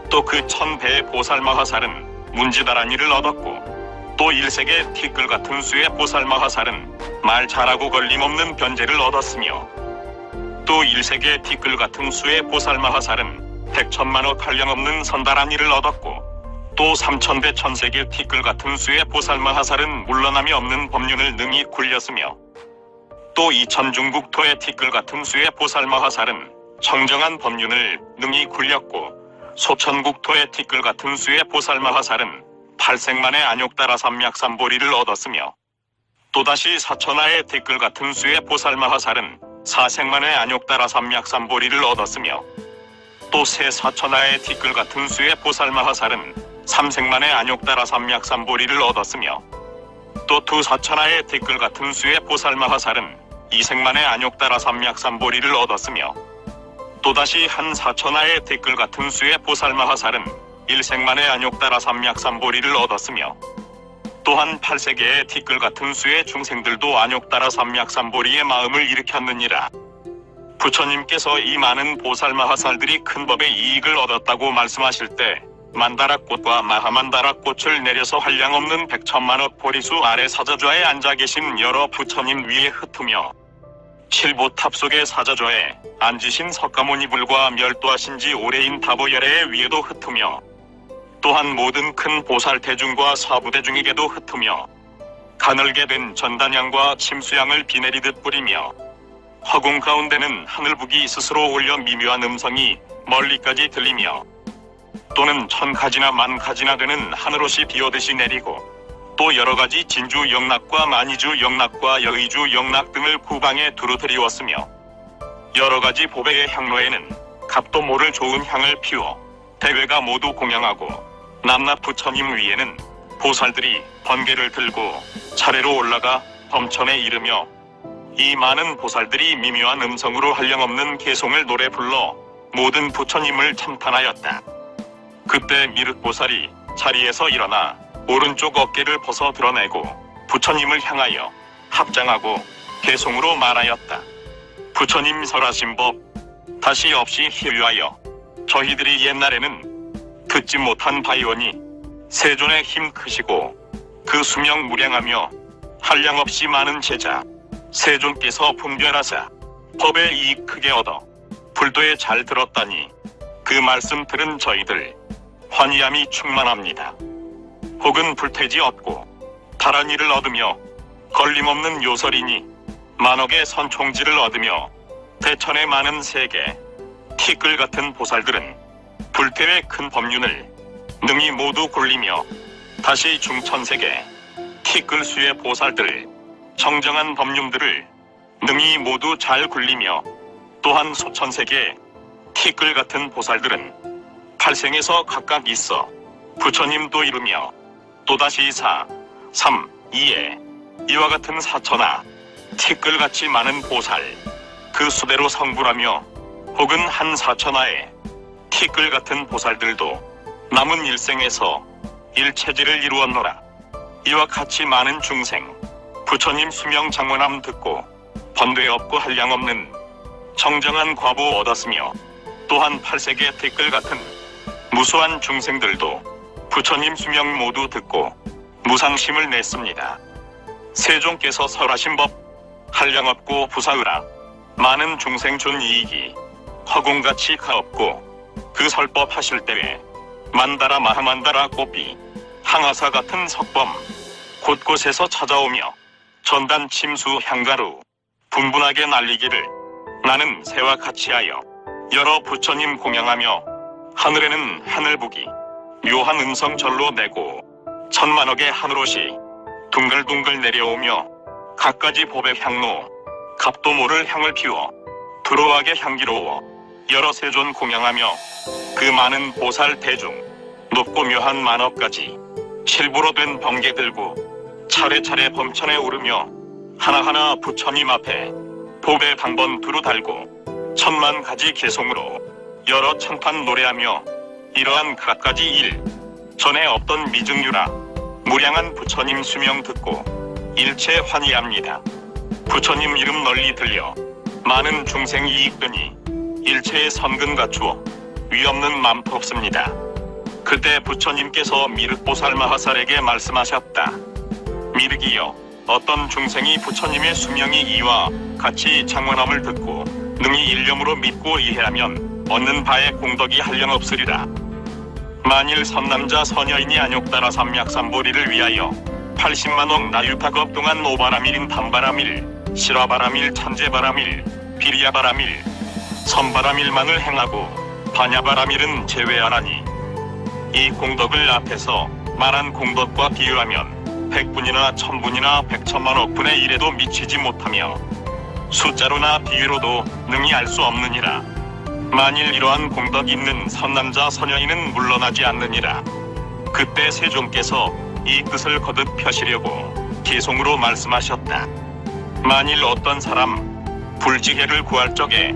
또 그 1000배의 보살마하살은 문지다라니를 얻었고 또 1세계 티끌같은 수의 보살마하살은 말 잘하고 걸림없는 변제를 얻었으며 또 1세계 티끌같은 수의 보살마하살은 백천만억 한량없는 선다라니를 얻었고 또 3000배 천세계 티끌같은 수의 보살마하살은 물러남이 없는 법륜을 능히 굴렸으며 또 2000중국토의 티끌같은 수의 보살마하살은 청정한 법륜을 능히 굴렸고 소천국토의 티끌같은 수의 보살마하살은 8생만의 안욕따라 삼약삼보리를 얻었으며 또다시 사천하의 티끌같은 수의 보살마하살은 4생만의 안욕따라 삼약삼보리를 얻었으며 또 새 사천하의 티끌같은 수의 보살마하살은 3생만의 안욕따라 삼약삼보리를 얻었으며 또 두 사천하의 티끌같은 수의 보살마하살은 2생만의 안욕따라 삼약삼보리를 얻었으며 또다시 한 사천하의 티끌같은 수의 보살마하살은 1생만의 안욕따라 삼약삼보리를 얻었으며 또한 8세계의 티끌같은 수의 중생들도 안욕따라 삼약삼보리의 마음을 일으켰느니라. 부처님께서 이 많은 보살마하살들이 큰 법의 이익을 얻었다고 말씀하실 때 만다라꽃과 마하만다라꽃을 내려서 한량없는 100천만억 보리수 아래 사자좌에 앉아 계신 여러 부처님 위에 흩으며 칠보탑 속의 사자좌에 앉으신 석가모니불과 멸도하신 지 오래인 다보열애 위에도 흩으며 또한 모든 큰 보살 대중과 사부 대중에게도 흩으며 가늘게 된 전단향과 침수향을 비 내리듯 뿌리며 화공 가운데는 하늘북이 스스로 올려 미묘한 음성이 멀리까지 들리며 또는 1000가지나 10,000가지나 되는 하늘옷이 비오듯이 내리고 또 여러가지 진주 영락과 만이주 영락과 여의주 영락 등을 구방에 두루 들이웠으며 여러가지 보배의 향로에는 값도 모를 좋은 향을 피워 대외가 모두 공양하고 남낮 부처님 위에는 보살들이 번개를 들고 차례로 올라가 범천에 이르며 이 많은 보살들이 미묘한 음성으로 한량없는 개송을 노래 불러 모든 부처님을 참탄하였다. 그때 미륵보살이 자리에서 일어나 오른쪽 어깨를 벗어 드러내고 부처님을 향하여 합장하고 개송으로 말하였다. 부처님 설하신 법 다시 없이 희유하여 저희들이 옛날에는 듣지 못한 바이오니 세존의 힘 크시고 그 수명 무량하며 한량없이 많은 제자 세존께서 분별하사 법의 이익 크게 얻어 불도에 잘 들었다니 그 말씀 들은 저희들 환희함이 충만합니다. 혹은 불태지 얻고 다란 이를 얻으며 걸림없는 요설이니 만억의 선총지를 얻으며 대천의 많은 세계 티끌 같은 보살들은 불태의 큰 법륜을 능히 모두 굴리며 다시 중천세계 티끌수의 보살들을 정정한 법륜들을 능히 모두 잘 굴리며 또한 소천세계 티끌 같은 보살들은 팔생에서 각각 있어 부처님도 이루며 또다시 4, 3, 2에 이와 같은 사천하 티끌같이 많은 보살 그 수대로 성불하며 혹은 한 사천하에 티끌 같은 보살들도 남은 일생에서 일체지를 이루었노라. 이와 같이 많은 중생 부처님 수명 장원함 듣고 번뇌 없고 한량없는 정정한 과보 얻었으며 또한 8세계 티끌 같은 무수한 중생들도 부처님 수명 모두 듣고 무상심을 냈습니다. 세종께서 설하신 법 한량없고 부사의라 많은 중생 준 이익이 허공같이 가없고 그 설법 하실 때에 만다라 마하만다라 꽃비 항아사 같은 석범 곳곳에서 찾아오며 전단 침수 향가루 분분하게 날리기를 나는 새와 같이 하여 여러 부처님 공양하며 하늘에는 하늘북이 묘한 음성 절로 내고 천만억의 하늘옷이 둥글둥글 내려오며 갖가지 법의 향로 값도 모를 향을 피워 두루하게 향기로워 여러 세존 공양하며 그 많은 보살 대중 높고 묘한 만업까지 실부로 된 번개 들고 차례차례 범천에 오르며 하나하나 부처님 앞에 법의 방번 두루 달고 10,000가지 개송으로 여러 찬판 노래하며 이러한 갖가지 일 전에 없던 미증유라 무량한 부처님 수명 듣고 일체 환희합니다. 부처님 이름 널리 들려 많은 중생 이익되니 일체의 선근 갖추어 위없는 맘프 없습니다. 그때 부처님께서 미륵보살 마하살에게 말씀하셨다. 미륵이여 어떤 중생이 부처님의 수명이 이와 같이 장원함을 듣고 능히 일념으로 믿고 이해하면 얻는 바의 공덕이 한량없으리라. 만일 선남자 선여인이 안욕따라 삼약삼보리를 위하여 80만억 나유파겁 동안 오바라밀인 단바라밀 실화바라밀 천재바라밀 비리야바라밀 선바라밀만을 행하고 반야바라밀은 제외하라니 이 공덕을 앞에서 말한 공덕과 비유하면 100분이나 1000분이나 100천만억 분의 1에도 미치지 못하며 숫자로나 비유로도 능히 알 수 없느니라. 만일 이러한 공덕 있는 선남자 선여인은 물러나지 않느니라. 그때 세종께서 이 뜻을 거듭 펴시려고 개송으로 말씀하셨다. 만일 어떤 사람 불지혜를 구할 적에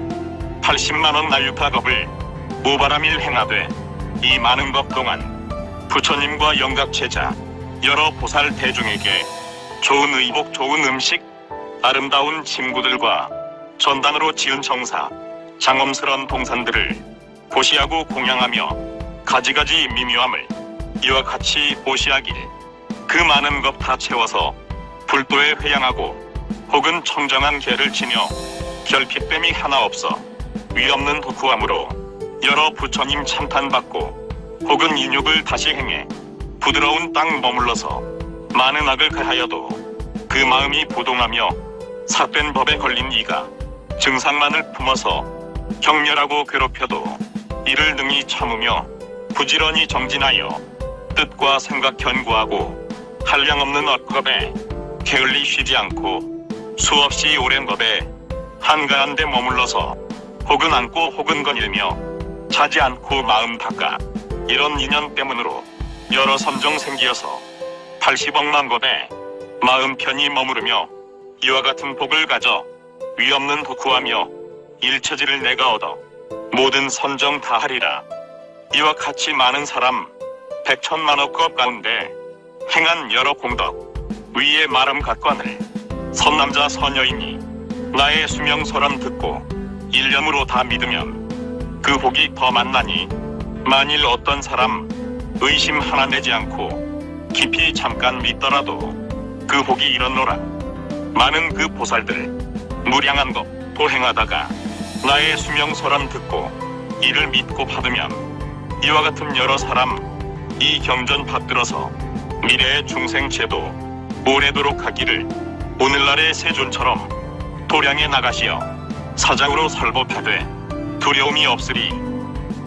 80만원 나유파겁을 오바라밀 행하되 이 많은 법 동안 부처님과 영각제자 여러 보살 대중에게 좋은 의복 좋은 음식 아름다운 친구들과 전단으로 지은 정사 장엄스런 동산들을 고시하고 공양하며 가지가지 미묘함을 이와 같이 보시하길 그 많은 것 다 채워서 불도에 회양하고 혹은 청정한 개를 치며 결핍됨이 하나 없어 위없는 덕후함으로 여러 부처님 참탄받고 혹은 인욕을 다시 행해 부드러운 땅 머물러서 많은 악을 가하여도 그 마음이 부동하며 삿된 법에 걸린 이가 증상만을 품어서 격렬하고 괴롭혀도 이를 능히 참으며 부지런히 정진하여 뜻과 생각 견고하고 한량없는 엇겁에 게을리 쉬지 않고 수없이 오랜 법에 한가한 데 머물러서 혹은 앉고 혹은 거닐며 자지 않고 마음 바깥 이런 인연 때문으로 여러 삼종 생기어서 80억만 법에 마음 편히 머무르며 이와 같은 복을 가져 위없는 덕후하며 일처지를 내가 얻어 모든 선정 다 하리라. 이와 같이 많은 사람 백천만억 것 가운데 행한 여러 공덕 위에 말함 같관을 선남자 선여인이 나의 수명설함 듣고 일념으로 다 믿으면 그 복이 더 많나니 만일 어떤 사람 의심 하나 내지 않고 깊이 잠깐 믿더라도 그 복이 이렇노라. 많은 그 보살들 무량한 것 도행하다가 나의 수명설함 듣고 이를 믿고 받으면 이와 같은 여러 사람 이 경전 받들어서 미래의 중생 제도 오래도록 하기를 오늘날의 세존처럼 도량에 나가시어 사장으로 설법하되 두려움이 없으리.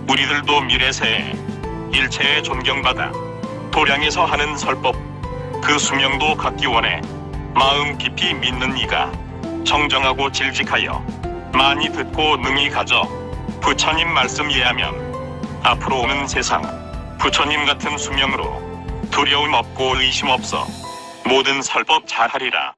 우리들도 미래세에 일체에 존경받아 도량에서 하는 설법 그 수명도 갖기 원해 마음 깊이 믿는 이가 정정하고 질직하여 많이 듣고 능히 가져 부처님 말씀 이해하면 앞으로 오는 세상 부처님 같은 수명으로 두려움 없고 의심 없어 모든 설법 잘하리라.